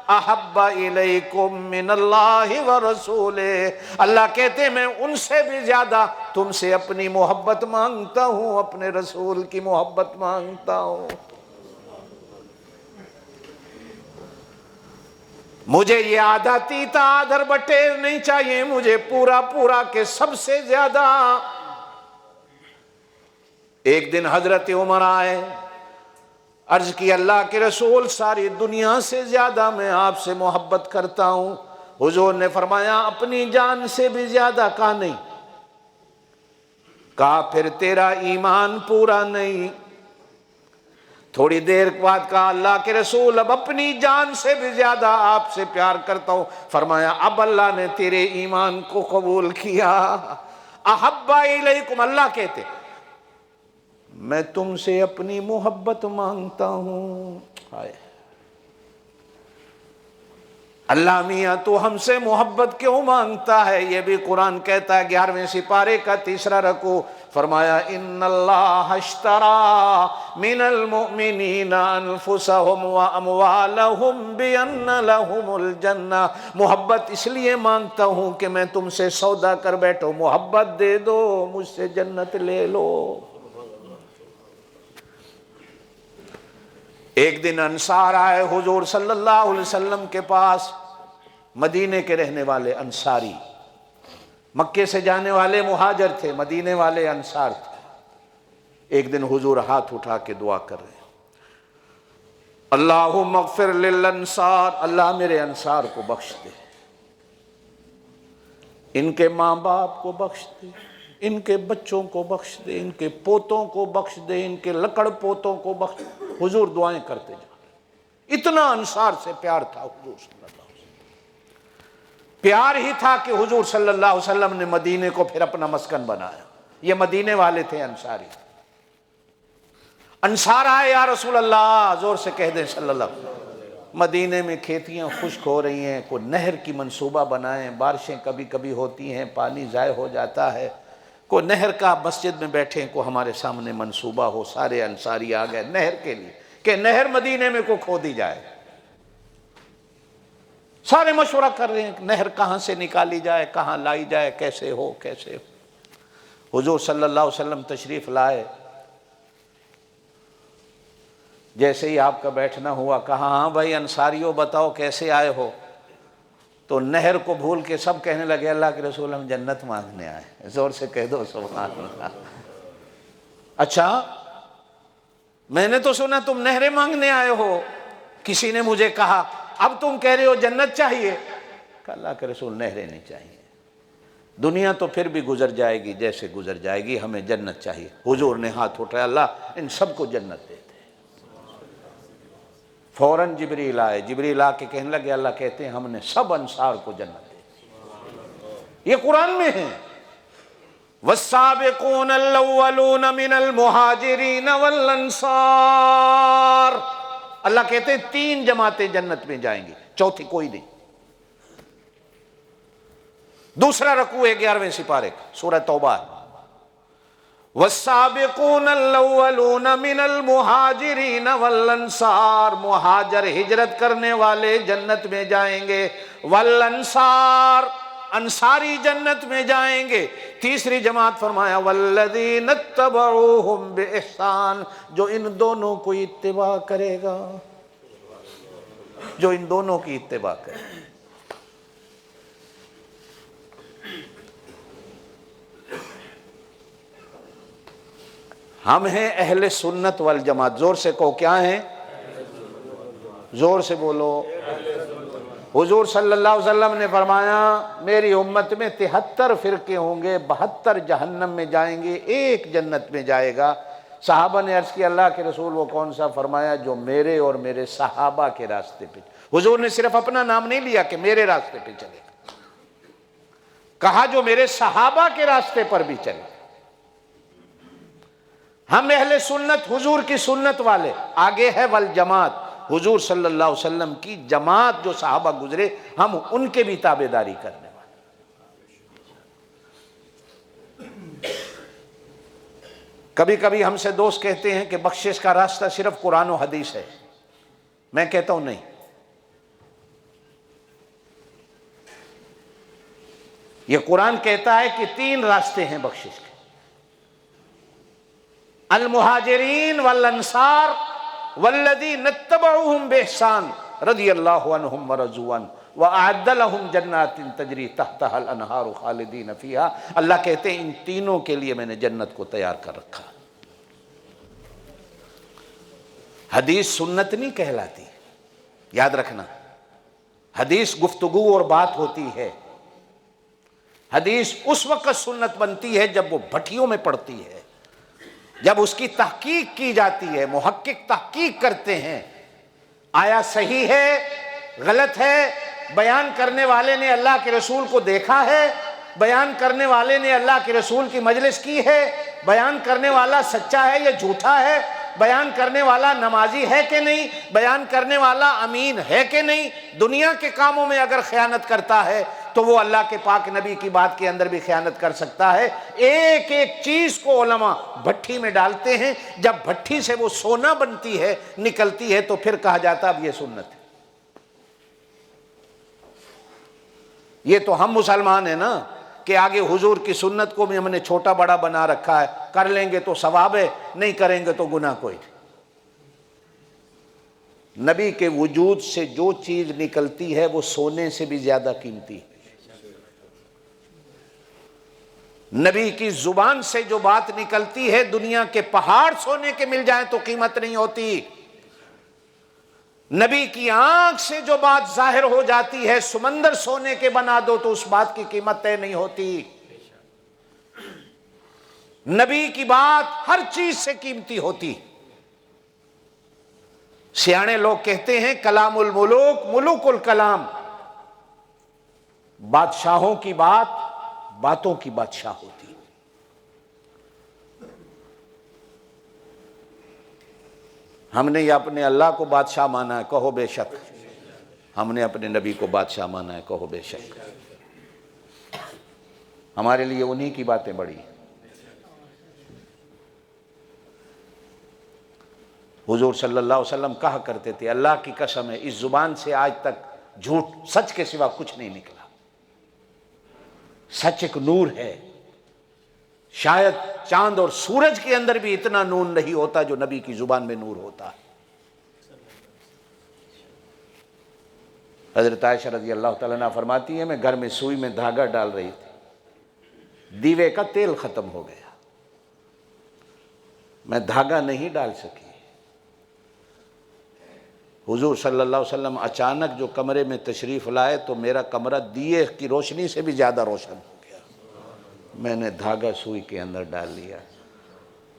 احب الیکم من اللہ ورسولہ، اللہ کہتے ہیں میں ان سے بھی زیادہ تم سے اپنی محبت مانگتا ہوں، اپنے رسول کی محبت مانگتا ہوں۔ مجھے یہ آدھا تیتا آدھر بٹیر نہیں چاہیے، مجھے پورا پورا کے سب سے زیادہ۔ ایک دن حضرت عمر آئے، عرض کی اللہ کے رسول ساری دنیا سے زیادہ میں آپ سے محبت کرتا ہوں۔ حضور نے فرمایا اپنی جان سے بھی زیادہ؟ کہا نہیں۔ کہا پھر تیرا ایمان پورا نہیں۔ تھوڑی دیر بعد کہا اللہ کے رسول اب اپنی جان سے بھی زیادہ آپ سے پیار کرتا ہوں۔ فرمایا اب اللہ نے تیرے ایمان کو قبول کیا۔ احب الیکم، اللہ کہتے میں تم سے اپنی محبت مانگتا ہوں۔ اللہ میاں تو ہم سے محبت کیوں مانگتا ہے؟ یہ بھی قرآن کہتا ہے 11ویں سپارے کا 3 رکوع، فرمایا ان اللہ اشترى من المؤمنین انفسهم واموالهم بان لهم الجنہ، محبت اس لیے مانگتا ہوں کہ میں تم سے سودا کر بیٹھو، محبت دے دو مجھ سے جنت لے لو۔ ایک دن انصار آئے حضور صلی اللہ علیہ وسلم کے پاس، مدینے کے رہنے والے انصاری، مکے سے جانے والے مہاجر تھے، مدینے والے انصار تھے۔ ایک دن حضور ہاتھ اٹھا کے دعا کر رہے ہیں، اللہم اغفر للانصار، اللہ میرے انصار کو بخش دے، ان کے ماں باپ کو بخش دے، ان کے بچوں کو بخش دے، ان کے پوتوں کو بخش دے، ان کے لکڑ پوتوں کو بخش دے۔ حضور دعائیں کرتے جا رہے، اتنا انصار سے پیار تھا حضور صلی اللہ علیہ وسلم، پیار ہی تھا کہ حضور صلی اللہ علیہ وسلم نے مدینے کو پھر اپنا مسکن بنایا۔ یہ مدینے والے تھے انصاری۔ انصار آئے یا رسول اللہ، زور سے کہہ دیں صلی اللہ علیہ وسلم، مدینے میں کھیتیاں خشک ہو رہی ہیں، کوئی نہر کی منصوبہ بنائیں، بارشیں کبھی کبھی ہوتی ہیں، پانی ضائع ہو جاتا ہے، کوئی نہر کا مسجد میں بیٹھیں، کو ہمارے سامنے منصوبہ ہو۔ سارے انصاری آ گئے نہر کے لیے کہ نہر مدینے میں کو کھودی جائے۔ سارے مشورہ کر رہے ہیں نہر کہاں سے نکالی جائے، کہاں لائی جائے، کیسے ہو کیسے ہو۔ حضور صلی اللہ علیہ وسلم تشریف لائے، جیسے ہی آپ کا بیٹھنا ہوا کہا ہاں بھائی انصاریوں بتاؤ کیسے آئے ہو؟ تو نہر کو بھول کے سب کہنے لگے اللہ کے رسول ہم جنت مانگنے آئے۔ زور سے کہہ دو سبحان اللہ۔ اچھا میں نے تو سنا تم نہریں مانگنے آئے ہو، کسی نے مجھے کہا اب تم کہہ رہے ہو جنت چاہیے؟ کہ اللہ کے رسول نہریں نہیں چاہیے، دنیا تو پھر بھی گزر جائے گی جیسے گزر جائے گی، ہمیں جنت چاہیے۔ حضور نے ہاتھ اٹھایا اللہ ان سب کو جنت دے دے۔ فوراً جبریل آئے، جبریل آ کے کہنے لگے اللہ کہتے ہیں ہم نے سب انصار کو جنت دے دی۔ یہ قرآن میں ہے والسابقون الاولون من المہاجرین والانصار، اللہ کہتے ہیں 3 جماعتیں جنت میں جائیں گی، چوتھی کوئی نہیں۔ دوسرا رکوع ہے 11ویں سپارے کا، سورہ توبہ۔ والسابقون الاولون من المہاجرین والانصار، مہاجر ہجرت کرنے والے جنت میں جائیں گے، والانصار انصاری جنت میں جائیں گے۔ تیسری جماعت فرمایا والذین اتبعوہم بإحسان، جو ان دونوں کو اتباع کرے گا، جو ان دونوں کی اتباع کرے گا۔ ہم ہیں اہل سنت والجماعت، زور سے کہو کیا ہیں؟ زور سے بولو۔ حضور صلی اللہ علیہ وسلم نے فرمایا میری امت میں 73 فرقے ہوں گے، 72 جہنم میں جائیں گے، 1 جنت میں جائے گا۔ صحابہ نے عرض کیا اللہ کے رسول وہ کون سا؟ فرمایا جو میرے اور میرے صحابہ کے راستے پہ۔ حضور نے صرف اپنا نام نہیں لیا کہ میرے راستے پہ چلے گا، کہا جو میرے صحابہ کے راستے پر بھی چلے۔ ہم اہل سنت حضور کی سنت والے، آگے ہے والجماعت۔ حضور صلی اللہ علیہ وسلم کی جماعت جو صحابہ گزرے ہم ان کے بھی تابع داری کرنے والے۔ کبھی کبھی ہم سے دوست کہتے ہیں کہ بخشش کا راستہ صرف قرآن و حدیث ہے، میں کہتا ہوں نہیں، یہ قرآن کہتا ہے کہ 3 راستے ہیں بخشش کے، المہاجرین والانصار والذین اتبعوہم بإحسان رضی اللہ عنہم ورضوا عنہ وأعد لهم جنات تجری تحتها الانہار خالدین فیہا۔ اللہ کہتے ہیں ان تینوں کے لیے میں نے جنت کو تیار کر رکھا۔ حدیث سنت نہیں کہلاتی، یاد رکھنا، حدیث گفتگو اور بات ہوتی ہے، حدیث اس وقت سنت بنتی ہے جب وہ بھٹیوں میں پڑتی ہے، جب اس کی تحقیق کی جاتی ہے، محقق تحقیق کرتے ہیں، آیا صحیح ہے غلط ہے، بیان کرنے والے نے اللہ کے رسول کو دیکھا ہے، بیان کرنے والے نے اللہ کے رسول کی مجلس کی ہے، بیان کرنے والا سچا ہے یا جھوٹا ہے، بیان کرنے والا نمازی ہے کہ نہیں، بیان کرنے والا امین ہے کہ نہیں، دنیا کے کاموں میں اگر خیانت کرتا ہے تو وہ اللہ کے پاک نبی کی بات کے اندر بھی خیانت کر سکتا ہے۔ ایک ایک چیز کو علماء بھٹی میں ڈالتے ہیں، جب بھٹی سے وہ سونا بنتی ہے نکلتی ہے تو پھر کہا جاتا اب یہ سنت ہے۔ یہ تو ہم مسلمان ہیں نا کہ آگے حضور کی سنت کو بھی ہم نے چھوٹا بڑا بنا رکھا ہے، کر لیں گے تو ثواب ہے، نہیں کریں گے تو گناہ کوئی نہیں۔ نبی کے وجود سے جو چیز نکلتی ہے وہ سونے سے بھی زیادہ قیمتی ہے، نبی کی زبان سے جو بات نکلتی ہے دنیا کے پہاڑ سونے کے مل جائیں تو قیمت نہیں ہوتی، نبی کی آنکھ سے جو بات ظاہر ہو جاتی ہے سمندر سونے کے بنا دو تو اس بات کی قیمت طے نہیں ہوتی۔ نبی کی بات ہر چیز سے قیمتی ہوتی۔ سیانے لوگ کہتے ہیں کلام الملوک ملوک الکلام، بادشاہوں کی بات باتوں کی بادشاہ ہوتی۔ ہم نے یہ اپنے اللہ کو بادشاہ مانا ہے، کہو بے شک، ہم نے اپنے نبی کو بادشاہ مانا ہے، کہو بے شک، ہمارے لیے انہی کی باتیں بڑی ہیں۔ حضور صلی اللہ علیہ وسلم کہا کرتے تھے اللہ کی قسم ہے اس زبان سے آج تک جھوٹ سچ کے سوا کچھ نہیں نکلا، سچ ایک نور ہے، شاید چاند اور سورج کے اندر بھی اتنا نور نہیں ہوتا جو نبی کی زبان میں نور ہوتا ہے۔ حضرت عائشہ رضی اللہ تعالیٰ عنہ فرماتی ہے میں گھر میں سوئی میں دھاگا ڈال رہی تھی، دیوے کا تیل ختم ہو گیا، میں دھاگا نہیں ڈال سکی، حضور صلی اللہ علیہ وسلم اچانک جو کمرے میں تشریف لائے تو میرا کمرہ دیے کی روشنی سے بھی زیادہ روشن ہو گیا، میں نے دھاگا سوئی کے اندر ڈال لیا۔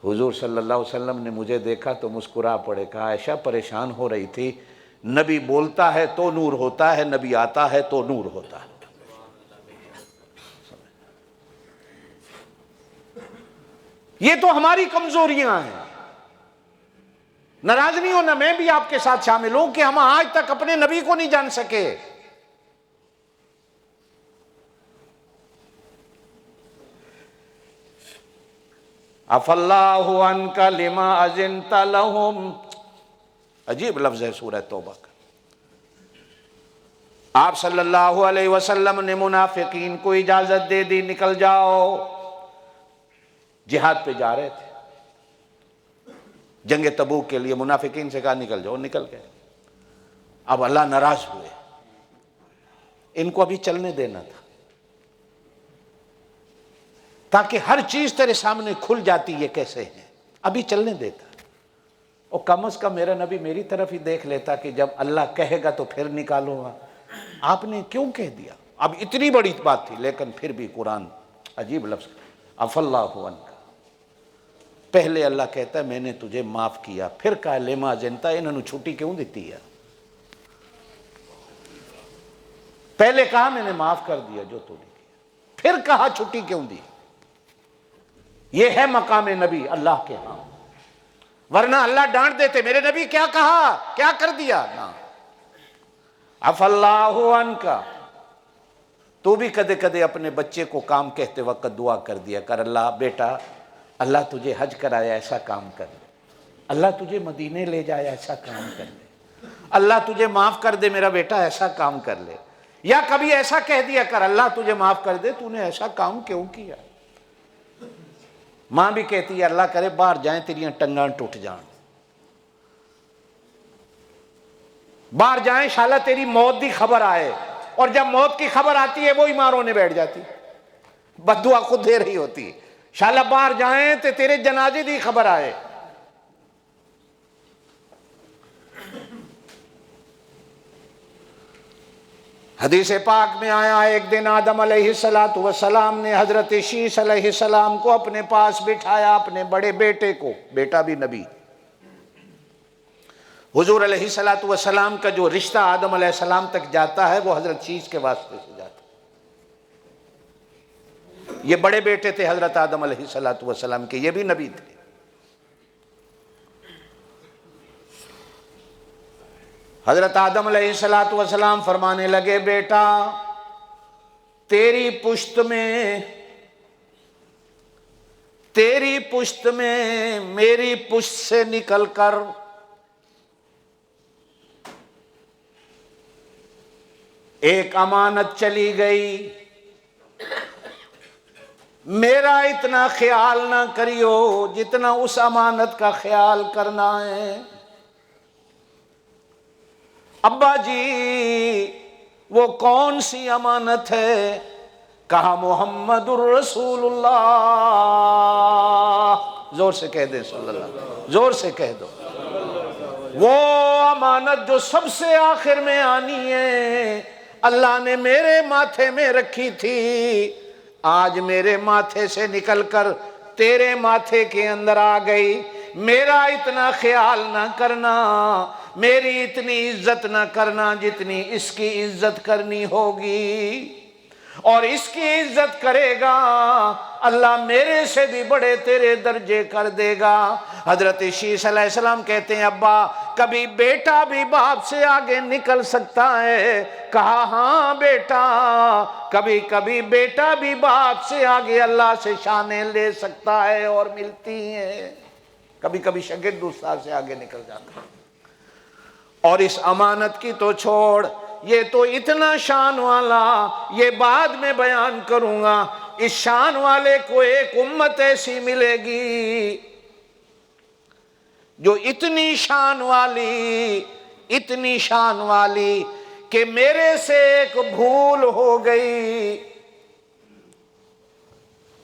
حضور صلی اللہ علیہ وسلم نے مجھے دیکھا تو مسکرا پڑے، کہا عائشہ پریشان ہو رہی تھی، نبی بولتا ہے تو نور ہوتا ہے، نبی آتا ہے تو نور ہوتا ہے۔ یہ تو ہماری کمزوریاں ہیں، ناراض نہیں ہونا، میں بھی آپ کے ساتھ شامل ہوں کہ ہم آج تک اپنے نبی کو نہیں جان سکے۔ عَفَ اللَّهُ عَنْكَ لِمَا أَذِنْتَ لَهُمْ، عجیب لفظ ہے سورہ توبہ کا۔ آپ صلی اللہ علیہ وسلم نے منافقین کو اجازت دے دی نکل جاؤ، جہاد پہ جا رہے تھے، جنگ تبوک کے لیے منافقین سے کہا نکل جاؤ، نکل گئے۔ اب اللہ ناراض ہوئے، ان کو ابھی چلنے دینا تھا تاکہ ہر چیز تیرے سامنے کھل جاتی یہ کیسے ہیں، ابھی چلنے دیتا، اور کم از کم میرا نبی میری طرف ہی دیکھ لیتا کہ جب اللہ کہے گا تو پھر نکالوں گا، آپ نے کیوں کہہ دیا؟ اب اتنی بڑی بات تھی لیکن پھر بھی قرآن عجیب لفظ، عَفَ اللَّهُ عَنْكَ، پہلے اللہ کہتا ہے میں نے تجھے معاف کیا، پھر کہا لِمَا أَذِنْتَ، انہوں نے چھٹی کیوں دیتی ہے؟ پہلے کہا میں نے معاف کر دیا جو تو نے کیا، پھر کہا چھٹی کیوں دی؟ یہ ہے مقام نبی اللہ کے ہاں، ورنہ اللہ ڈانٹ دیتے، میرے نبی کیا کہا، کیا کر دیا نا۔ عفا اللہ عنک، تو بھی کدے کدے اپنے بچے کو کام کہتے وقت دعا کر دیا کر، اللہ بیٹا اللہ تجھے حج کرایا ایسا کام کر دے، اللہ تجھے مدینے لے جائے ایسا کام کر دے، اللہ تجھے معاف کر دے میرا بیٹا ایسا کام کر لے۔ یا کبھی ایسا کہہ دیا کر، اللہ تجھے معاف کر دے تو نے ایسا کام کیوں کیا۔ ماں بھی کہتی ہے اللہ کرے باہر جائیں تیریاں ٹنگاں ٹوٹ جان، باہر جائیں شالا تیری موت دی خبر آئے، اور جب موت کی خبر آتی ہے وہی ماں رونے بیٹھ جاتی، بد دعا خود دے رہی ہوتی، شالا باہر جائیں تے تیرے جنازے دی خبر آئے۔ حدیث پاک میں آیا ایک دن آدم علیہ السلام نے حضرت شیش علیہ السلام کو اپنے پاس بٹھایا، اپنے بڑے بیٹے کو، بیٹا بھی نبی۔ حضور علیہ السلام کا جو رشتہ آدم علیہ السلام تک جاتا ہے وہ حضرت شیش کے واسطے سے جاتا ہے۔ یہ بڑے بیٹے تھے حضرت آدم علیہ السلام کے، یہ بھی نبی تھے۔ حضرت آدم علیہ السلام فرمانے لگے بیٹا تیری پشت میں میری پشت سے نکل کر ایک امانت چلی گئی، میرا اتنا خیال نہ کریو جتنا اس امانت کا خیال کرنا ہے۔ ابا جی وہ کون سی امانت ہے؟ کہا محمد الرسول اللہ۔ زور سے کہہ دیں صلی اللہ، زور سے کہہ دو۔ وہ امانت جو سب سے آخر میں آنی ہے، اللہ نے میرے ماتھے میں رکھی تھی، آج میرے ماتھے سے نکل کر تیرے ماتھے کے اندر آ گئی۔ میرا اتنا خیال نہ کرنا، میری اتنی عزت نہ کرنا جتنی اس کی عزت کرنی ہوگی، اور اس کی عزت کرے گا اللہ میرے سے بھی بڑے تیرے درجے کر دے گا۔ حضرت شیش علیہ السلام کہتے ہیں ابا کبھی بیٹا بھی باپ سے آگے نکل سکتا ہے؟ کہا ہاں بیٹا، کبھی کبھی بیٹا بھی باپ سے آگے اللہ سے شانیں لے سکتا ہے اور ملتی ہیں، کبھی کبھی شاگرد استاد سے آگے نکل جاتا ہے۔ اور اس امانت کی تو چھوڑ، یہ تو اتنا شان والا، یہ بعد میں بیان کروں گا۔ اس شان والے کو ایک امت ایسی ملے گی جو اتنی شان والی کہ میرے سے ایک بھول ہو گئی،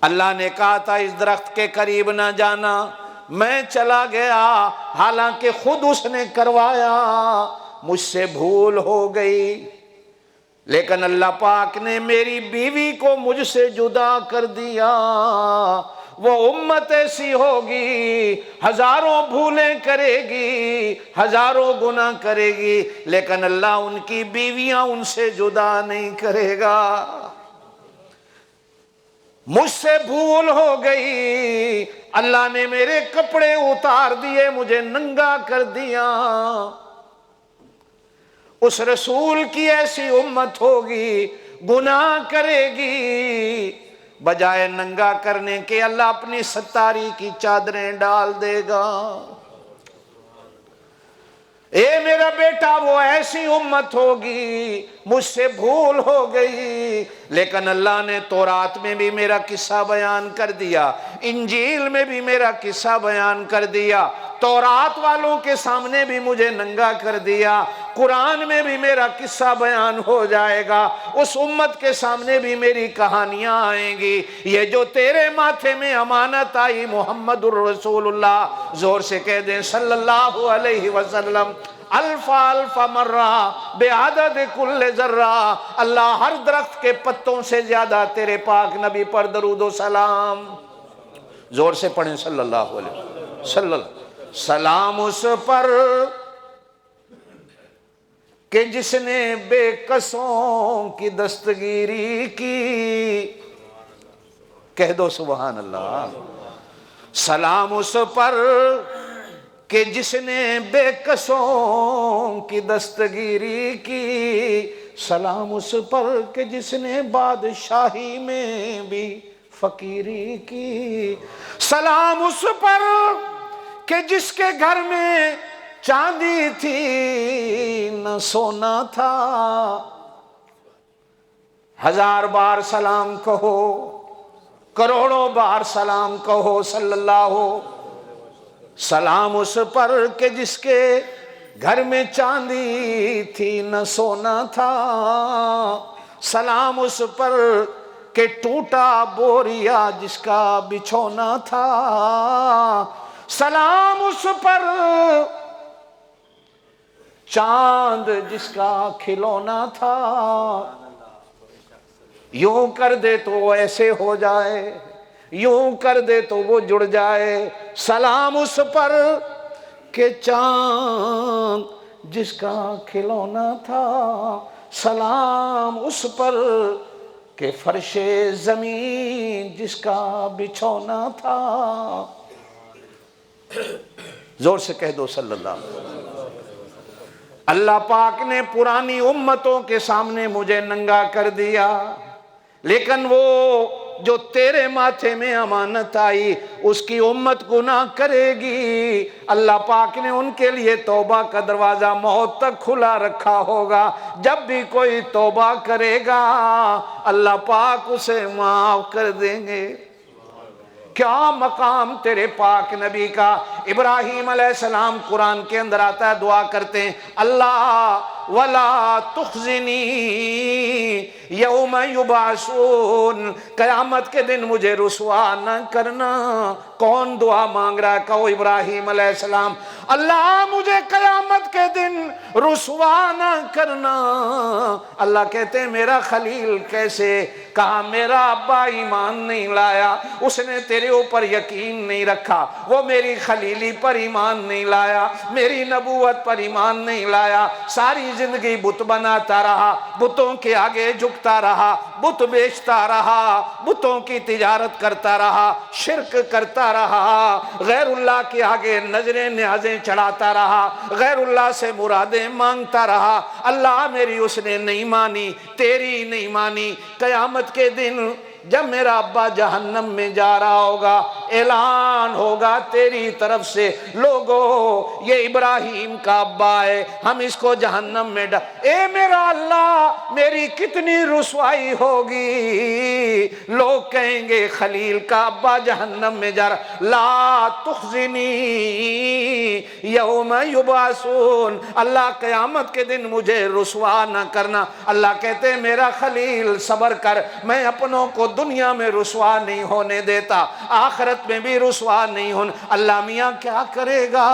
اللہ نے کہا تھا اس درخت کے قریب نہ جانا، میں چلا گیا، حالانکہ خود اس نے کروایا، مجھ سے بھول ہو گئی، لیکن اللہ پاک نے میری بیوی کو مجھ سے جدا کر دیا۔ وہ امت ایسی ہوگی ہزاروں بھولیں کرے گی، ہزاروں گناہ کرے گی، لیکن اللہ ان کی بیویاں ان سے جدا نہیں کرے گا۔ مجھ سے بھول ہو گئی، اللہ نے میرے کپڑے اتار دیے، مجھے ننگا کر دیا۔ اس رسول کی ایسی امت ہوگی گناہ کرے گی، بجائے ننگا کرنے کے اللہ اپنی ستاری کی چادریں ڈال دے گا۔ اے میرا بیٹا وہ ایسی امت ہوگی، مجھ سے بھول ہو گئی، لیکن اللہ نے تورات میں بھی میرا قصہ بیان کر دیا، انجیل میں بھی میرا قصہ بیان کر دیا، تورات والوں کے سامنے بھی مجھے ننگا کر دیا، قرآن میں بھی میرا قصہ بیان ہو جائے گا، اس امت کے سامنے بھی میری کہانیاں آئیں گی۔ یہ جو تیرے ماتھے میں امانت آئی محمد الرسول اللہ، زور سے کہہ دیں صلی اللہ علیہ وسلم، الف الف مرہ بعدد کل ذرہ، اللہ ہر درخت کے پتوں سے زیادہ تیرے پاک نبی پر درود و سلام، زور سے پڑھیں صلی اللہ علیہ وسلم، سلام اس پر کہ جس نے بے کسوں کی دستگیری کی، کہہ دو سبحان اللہ، سلام اس پر کہ جس نے بے کسوں کی دستگیری کی، سلام اس پر کہ جس نے بادشاہی میں بھی فقیری کی، سلام اس پر کہ جس کے گھر میں چاندی تھی نہ سونا تھا۔ 1000 بار سلام کہو، کروڑوں بار سلام کہو صلی اللہ ہو۔ سلام اس پر کہ جس کے گھر میں چاندی تھی نہ سونا تھا، سلام اس پر کہ ٹوٹا بوریا جس کا بچھونا تھا، سلام اس پر چاند جس کا کھلونا تھا۔ یوں کر دے تو ایسے ہو جائے، یوں کر دے تو وہ جڑ جائے، سلام اس پر کہ چاند جس کا کھلونا تھا، سلام اس پر کہ فرش زمین جس کا بچھونا تھا۔ زور سے کہہ دو صلی اللہ علیہ وسلم۔ اللہ پاک نے پرانی امتوں کے سامنے مجھے ننگا کر دیا، لیکن وہ جو تیرے ماتھے میں امانت آئی اس کی امت گناہ کرے گی، اللہ پاک نے ان کے لیے توبہ کا دروازہ موت تک کھلا رکھا ہوگا۔ جب بھی کوئی توبہ کرے گا اللہ پاک اسے معاف کر دیں گے۔ کیا مقام تیرے پاک نبی کا۔ ابراہیم علیہ السلام قرآن کے اندر آتا ہے، دعا کرتے ہیں، اللہ وَلَا تُخْزِنِي یوم یبعثون، قیامت کے دن مجھے رسوا نہ کرنا۔ کون دعا مانگ رہا ہے؟ کہو ابراہیم علیہ السلام، اللہ مجھے قیامت کے دن رسوا نہ کرنا۔ اللہ کہتے ہیں میرا خلیل کیسے؟ کہا میرا ابا ایمان نہیں لایا، اس نے تیرے اوپر یقین نہیں رکھا، وہ میری خلیلی پر ایمان نہیں لایا، میری نبوت پر ایمان نہیں لایا، ساری زندگی بت بناتا رہا، بتوں کے آگے جھکتا رہا، بت بیچتا رہا، بتوں کی تجارت کرتا رہا، شرک کرتا رہا، غیر اللہ کے آگے نظریں نیازیں چڑھاتا رہا، غیر اللہ سے مرادیں مانگتا رہا۔ اللہ میری اس نے نہیں مانی، تیری نہیں مانی۔ قیامت کے دن جب میرا ابا جہنم میں جا رہا ہوگا، اعلان ہوگا تیری طرف سے، لوگو یہ ابراہیم کا ابا ہے، ہم اس کو جہنم میں اے میرا اللہ میری کتنی رسوائی ہوگی۔ لوگ کہیں گے خلیل کا ابا جہنم میں جا رہا، لا تخزنی یوم یبعثون، اللہ قیامت کے دن مجھے رسوا نہ کرنا۔ اللہ کہتے ہیں میرا خلیل صبر کر، میں اپنوں کو دنیا میں رسوا نہیں ہونے دیتا، آخرت میں بھی رسوا نہیں ہونے۔ اللہ میاں کیا کرے گا؟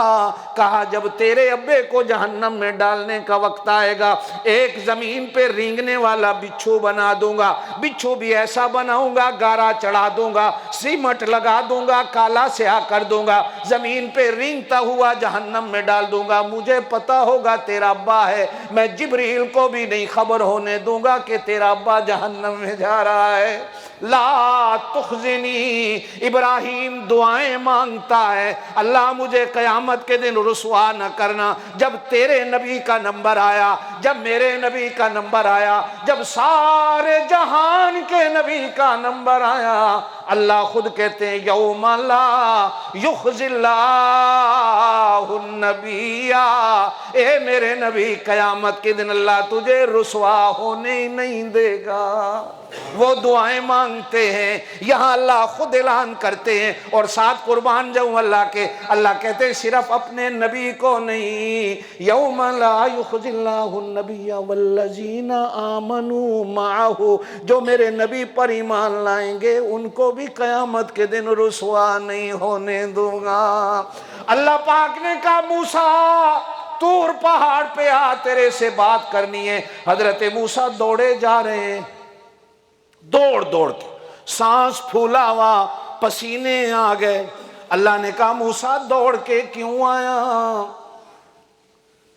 کہا جب تیرے ابے کو جہنم میں ڈالنے کا وقت آئے گا، ایک زمین پہ رینگنے والا بچھو بنا دوں گا، بچھو بھی ایسا بناؤں گا، گارا چڑھا دوں گا، سیمٹ لگا دوں گا، کالا سیاہ کر دوں گا، زمین پہ رینگتا ہوا جہنم میں ڈال دوں گا۔ مجھے پتا ہوگا تیرا ابا ہے، میں جبریل کو بھی نہیں خبر ہونے دوں گا کہ تیرا ابا جہنم میں جا رہا ہے۔ لا تخزنی، ابراہیم دعائیں مانگتا ہے، اللہ مجھے قیامت کے دن رسوا نہ کرنا۔ جب تیرے نبی کا نمبر آیا، جب میرے نبی کا نمبر آیا، جب سارے جہان کے نبی کا نمبر آیا، اللہ خود کہتے ہیں یوم لا یخزی اللہ النبی، اے میرے نبی قیامت کے دن اللہ تجھے رسوا ہونے نہیں دے گا۔ وہ دعائیں مانگتے ہیں، یہاں اللہ خود اعلان کرتے ہیں، اور ساتھ قربان جاؤں اللہ کے، اللہ کہتے ہیں صرف اپنے نبی کو نہیں، یوم لا یخزی اللہ النبی والذین آمنوا معہ، جو میرے نبی پر ایمان لائیں گے ان کو بھی قیامت کے دن رسوا نہیں ہونے دوں گا۔ اللہ پاک نے کہا موسیٰ طور پہاڑ پہ آ، تیرے سے بات کرنی ہے۔ حضرت موسیٰ دوڑے جا رہے ہیں، دوڑ دوڑ کے سانس پھولا ہوا، پسینے آ گئے۔ اللہ نے کہا موسیٰ دوڑ کے کیوں آیا؟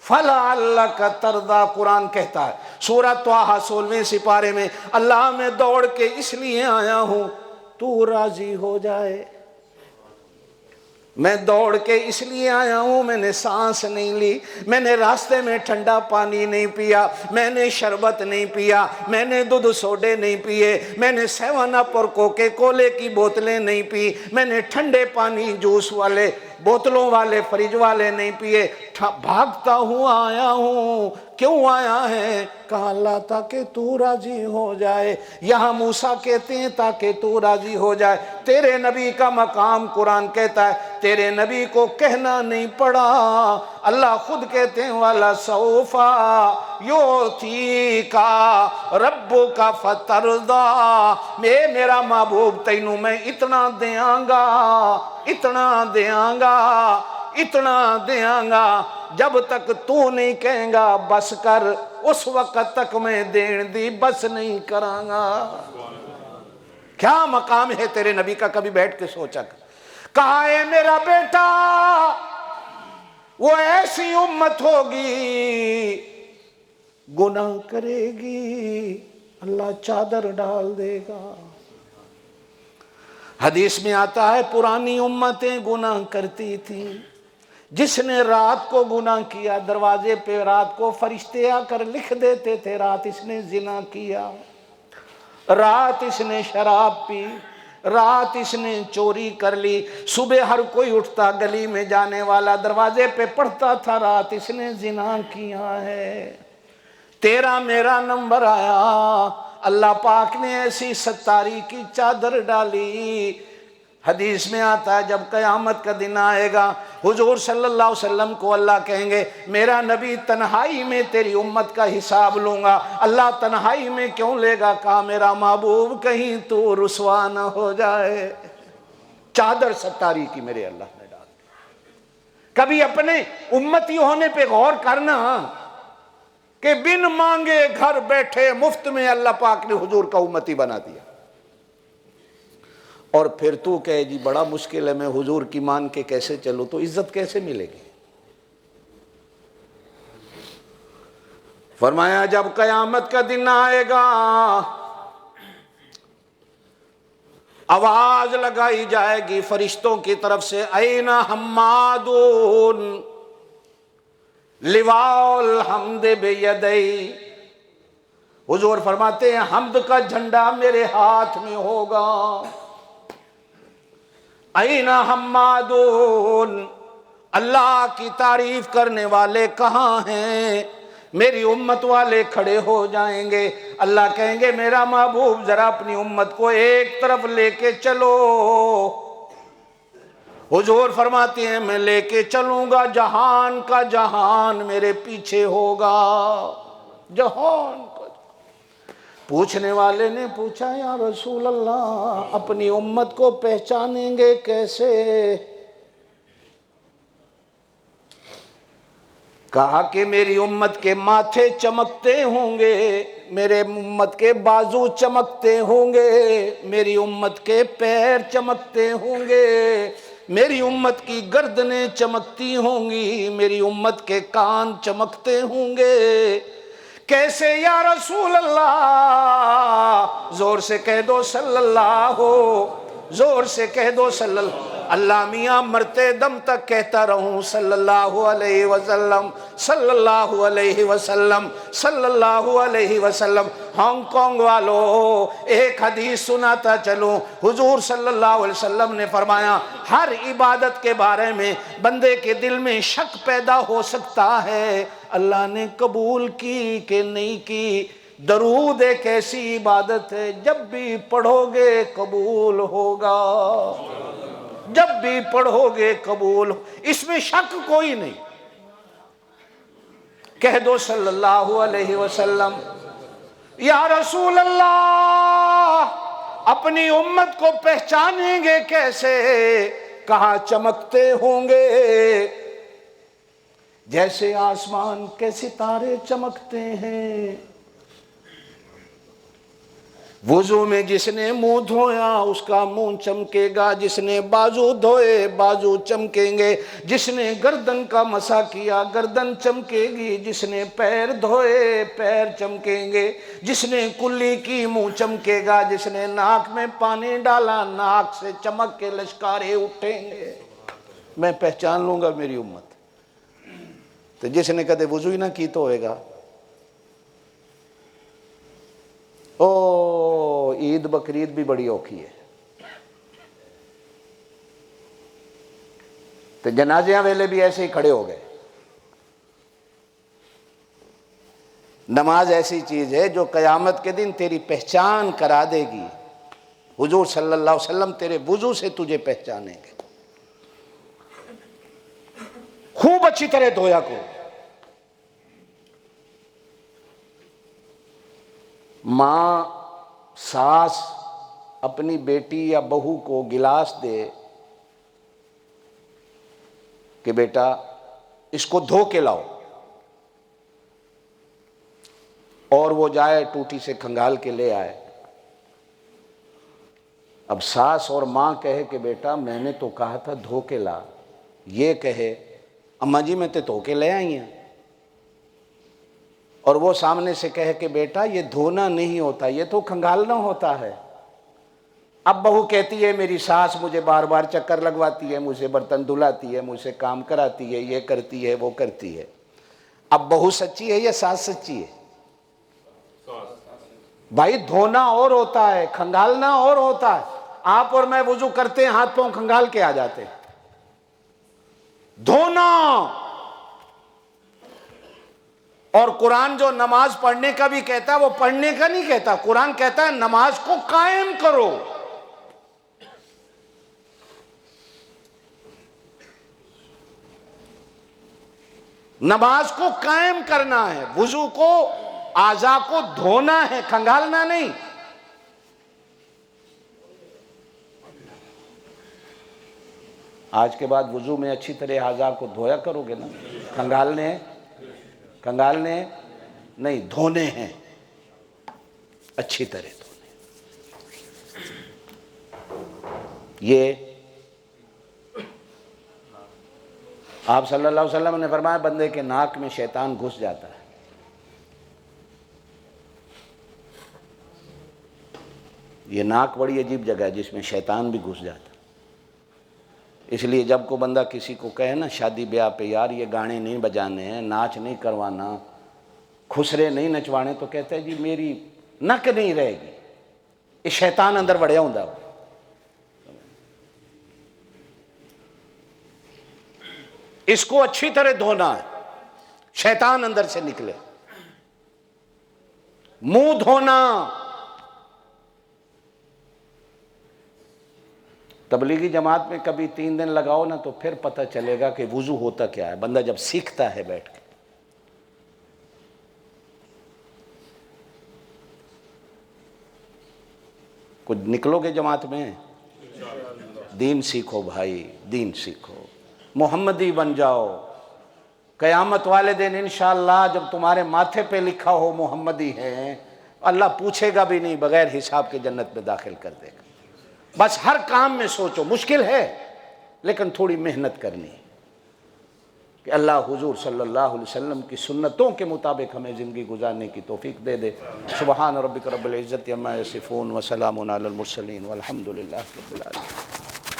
فَلَعَلَّكَ تَرْضَىٰ، قرآن کہتا ہے سورہ طٰہٰ 16ویں سپارے میں، اللہ میں دوڑ کے اس لیے آیا ہوں تو راضی ہو جائے۔ میں دوڑ کے اس لیے آیا ہوں، میں نے سانس نہیں لی، میں نے راستے میں ٹھنڈا پانی نہیں پیا، میں نے شربت نہیں پیا، میں نے دودھ سوڈے نہیں پیے، میں نے 7 اپ اور کوکے کولے کی بوتلیں نہیں پی، میں نے ٹھنڈے پانی جوس والے بوتلوں والے فریج والے نہیں پیے، بھاگتا ہوں آیا ہوں۔ کیوں آیا ہے؟ کہا اللہ تاکہ تو راضی ہو جائے۔ یہاں موسیٰ کہتے ہیں تاکہ تو راضی ہو جائے۔ تیرے نبی کا مقام قرآن کہتا ہے، تیرے نبی کو کہنا نہیں پڑا، اللہ خود کہتے ہیں وَلَسَوْفَ يُعْطِيكَ رَبُّكَ فَتَرْضَىٰ، میرا محبوب تینوں میں اتنا دیاں گا، اتنا دیاں گا، اتنا دیاں گا، جب تک تو نہیں کہیں گا بس کر، اس وقت تک میں دین دی بس نہیں کراں گا۔ کیا مقام ہے تیرے نبی کا، کبھی بیٹھ کے سوچا کر۔ کہا اے میرا بیٹا، وہ ایسی امت ہوگی گناہ کرے گی، اللہ چادر ڈال دے گا۔ حدیث میں آتا ہے پرانی امتیں گناہ کرتی تھیں، جس نے رات کو گناہ کیا دروازے پہ رات کو فرشتے آ کر لکھ دیتے تھے رات اس نے زنا کیا، رات اس نے شراب پی، رات اس نے چوری کر لی۔ صبح ہر کوئی اٹھتا گلی میں جانے والا دروازے پہ پڑھتا تھا رات اس نے زنا کیا ہے۔ تیرا میرا نمبر آیا، اللہ پاک نے ایسی ستاری کی چادر ڈالی۔ حدیث میں آتا ہے جب قیامت کا دن آئے گا، حضور صلی اللہ علیہ وسلم کو اللہ کہیں گے میرا نبی تنہائی میں تیری امت کا حساب لوں گا۔ اللہ تنہائی میں کیوں لے گا؟ کہا میرا محبوب کہیں تو رسوا نہ ہو جائے۔ چادر ستاری کی میرے اللہ نے ڈال دی۔ کبھی اپنے امتی ہونے پہ غور کرنا کہ بن مانگے گھر بیٹھے مفت میں اللہ پاک نے حضور کا امتی بنا دیا، اور پھر تو کہے جی بڑا مشکل ہے، میں حضور کی مان کے کیسے چلوں، تو عزت کیسے ملے گی؟ فرمایا جب قیامت کا دن آئے گا، آواز لگائی جائے گی فرشتوں کی طرف سے، این حمادون لواء الحمد بیدی، حضور فرماتے ہیں حمد کا جھنڈا میرے ہاتھ میں ہوگا۔ این حمادون، اللہ کی تعریف کرنے والے کہاں ہیں؟ میری امت والے کھڑے ہو جائیں گے، اللہ کہیں گے میرا محبوب ذرا اپنی امت کو ایک طرف لے کے چلو۔ حضور فرماتے ہیں میں لے کے چلوں گا، جہان کا جہان میرے پیچھے ہوگا، جہان کا۔ پوچھنے والے نے پوچھا یا رسول اللہ اپنی امت کو پہچانیں گے کیسے؟ کہا کہ میری امت کے ماتھے چمکتے ہوں گے، میرے امت کے بازو چمکتے ہوں گے، میری امت کے پیر چمکتے ہوں گے، میری امت کی گردنیں چمکتی ہوں گی، میری امت کے کان چمکتے ہوں گے۔ کیسے یا رسول اللہ؟ زور سے کہہ دو صلی اللہ ہو، زور سے کہہ دو صلی اللہ۔ اللہ میاں مرتے دم تک کہتا رہوں صلی اللہ علیہ وسلم، صلی اللہ علیہ وسلم، صلی اللہ علیہ وسلم۔ ہانگ کانگ والو ایک حدیث سناتا چلوں، حضور صلی اللہ علیہ وسلم نے فرمایا ہر عبادت کے بارے میں بندے کے دل میں شک پیدا ہو سکتا ہے، اللہ نے قبول کی کہ نہیں کی۔ درود ایک ایسی عبادت ہے جب بھی پڑھو گے قبول ہوگا، جب بھی پڑھو گے قبول، اس میں شک کوئی نہیں۔ کہہ دو صلی اللہ علیہ وسلم۔ یا رسول اللہ اپنی امت کو پہچانیں گے کیسے؟ کہاں چمکتے ہوں گے جیسے آسمان کے ستارے چمکتے ہیں۔ وضو میں جس نے منہ دھویا اس کا منہ چمکے گا، جس نے بازو دھوئے بازو چمکیں گے، جس نے گردن کا مسح کیا گردن چمکے گی، جس نے پیر دھوئے پیر چمکیں گے، جس نے کلی کی منہ چمکے گا، جس نے ناک میں پانی ڈالا ناک سے چمک کے لشکارے اٹھیں گے۔ میں پہچان لوں گا میری امت. تو جس نے کدے وضو ہی نہ کی تو ہوئے گا او عید بقرعید بھی بڑی اوکھی ہے. تو جنازیاں ویلے بھی ایسے ہی کھڑے ہو گئے. نماز ایسی چیز ہے جو قیامت کے دن تیری پہچان کرا دے گی. حضور صلی اللہ علیہ وسلم تیرے وضو سے تجھے پہچانیں گے. خوب اچھی طرح دھویا کرو. ماں ساس اپنی بیٹی یا بہو کو گلاس دے کہ بیٹا اس کو دھو کے لاؤ، اور وہ جائے ٹوٹی سے کھنگال کے لے آئے. اب ساس اور ماں کہے کہ بیٹا میں نے تو کہا تھا دھو کے لا، یہ کہے اماں جی میں تو دھو کے لے آئی ہیں، اور وہ سامنے سے کہے کہ بیٹا یہ دھونا نہیں ہوتا، یہ تو کھنگالنا ہوتا ہے. اب بہو کہتی ہے میری ساس مجھے بار بار چکر لگواتی ہے، مجھ سے برتن دھلاتی ہے، مجھ سے کام کراتی ہے، یہ کرتی ہے وہ کرتی ہے. اب بہو سچی ہے یا ساس سچی ہے؟ بھائی دھونا اور ہوتا ہے، کھنگالنا اور ہوتا ہے. آپ اور میں وضو کرتے ہیں ہاتھ پاؤں کھنگال کے آ جاتے ہیں. دھونا. اور قرآن جو نماز پڑھنے کا بھی کہتا ہے وہ پڑھنے کا نہیں کہتا، قرآن کہتا ہے نماز کو قائم کرو. نماز کو قائم کرنا ہے، وضو کو اعضاء کو دھونا ہے، کھنگالنا نہیں. آج کے بعد وضو میں اچھی طرح اعضاء کو دھویا کرو گے نا. کھنگالنے نہیں، دھونے ہیں اچھی طرح دھونے. یہ آپ صلی اللہ علیہ وسلم نے فرمایا بندے کے ناک میں شیطان گھس جاتا ہے. یہ ناک بڑی عجیب جگہ ہے جس میں شیطان بھی گھس جاتا ہے. اس لیے جب کو بندہ کسی کو کہے نا شادی بیاہ پہ یار یہ گانے نہیں بجانے ہیں، ناچ نہیں کروانا، خسرے نہیں نچوانے، تو کہتے ہیں جی میری نک نہیں رہے گی. یہ شیطان اندر بڑھیا ہوں. اس کو اچھی طرح دھونا ہے، شیطان اندر سے نکلے. منہ دھونا. تبلیغی جماعت میں کبھی 3 دن لگاؤ نا تو پھر پتہ چلے گا کہ وضو ہوتا کیا ہے. بندہ جب سیکھتا ہے بیٹھ کے. کچھ نکلو گے جماعت میں، دین سیکھو بھائی، دین سیکھو، محمدی بن جاؤ. قیامت والے دن انشاءاللہ جب تمہارے ماتھے پہ لکھا ہو محمدی ہیں، اللہ پوچھے گا بھی نہیں، بغیر حساب کے جنت میں داخل کر دے گا. بس ہر کام میں سوچو، مشکل ہے لیکن تھوڑی محنت کرنی ہے کہ اللہ حضور صلی اللہ علیہ وسلم کی سنتوں کے مطابق ہمیں زندگی گزارنے کی توفیق دے دے. سبحان ربک رب العزت عما یصفون وسلام علی المرسلین والحمد للہ رب العالمین.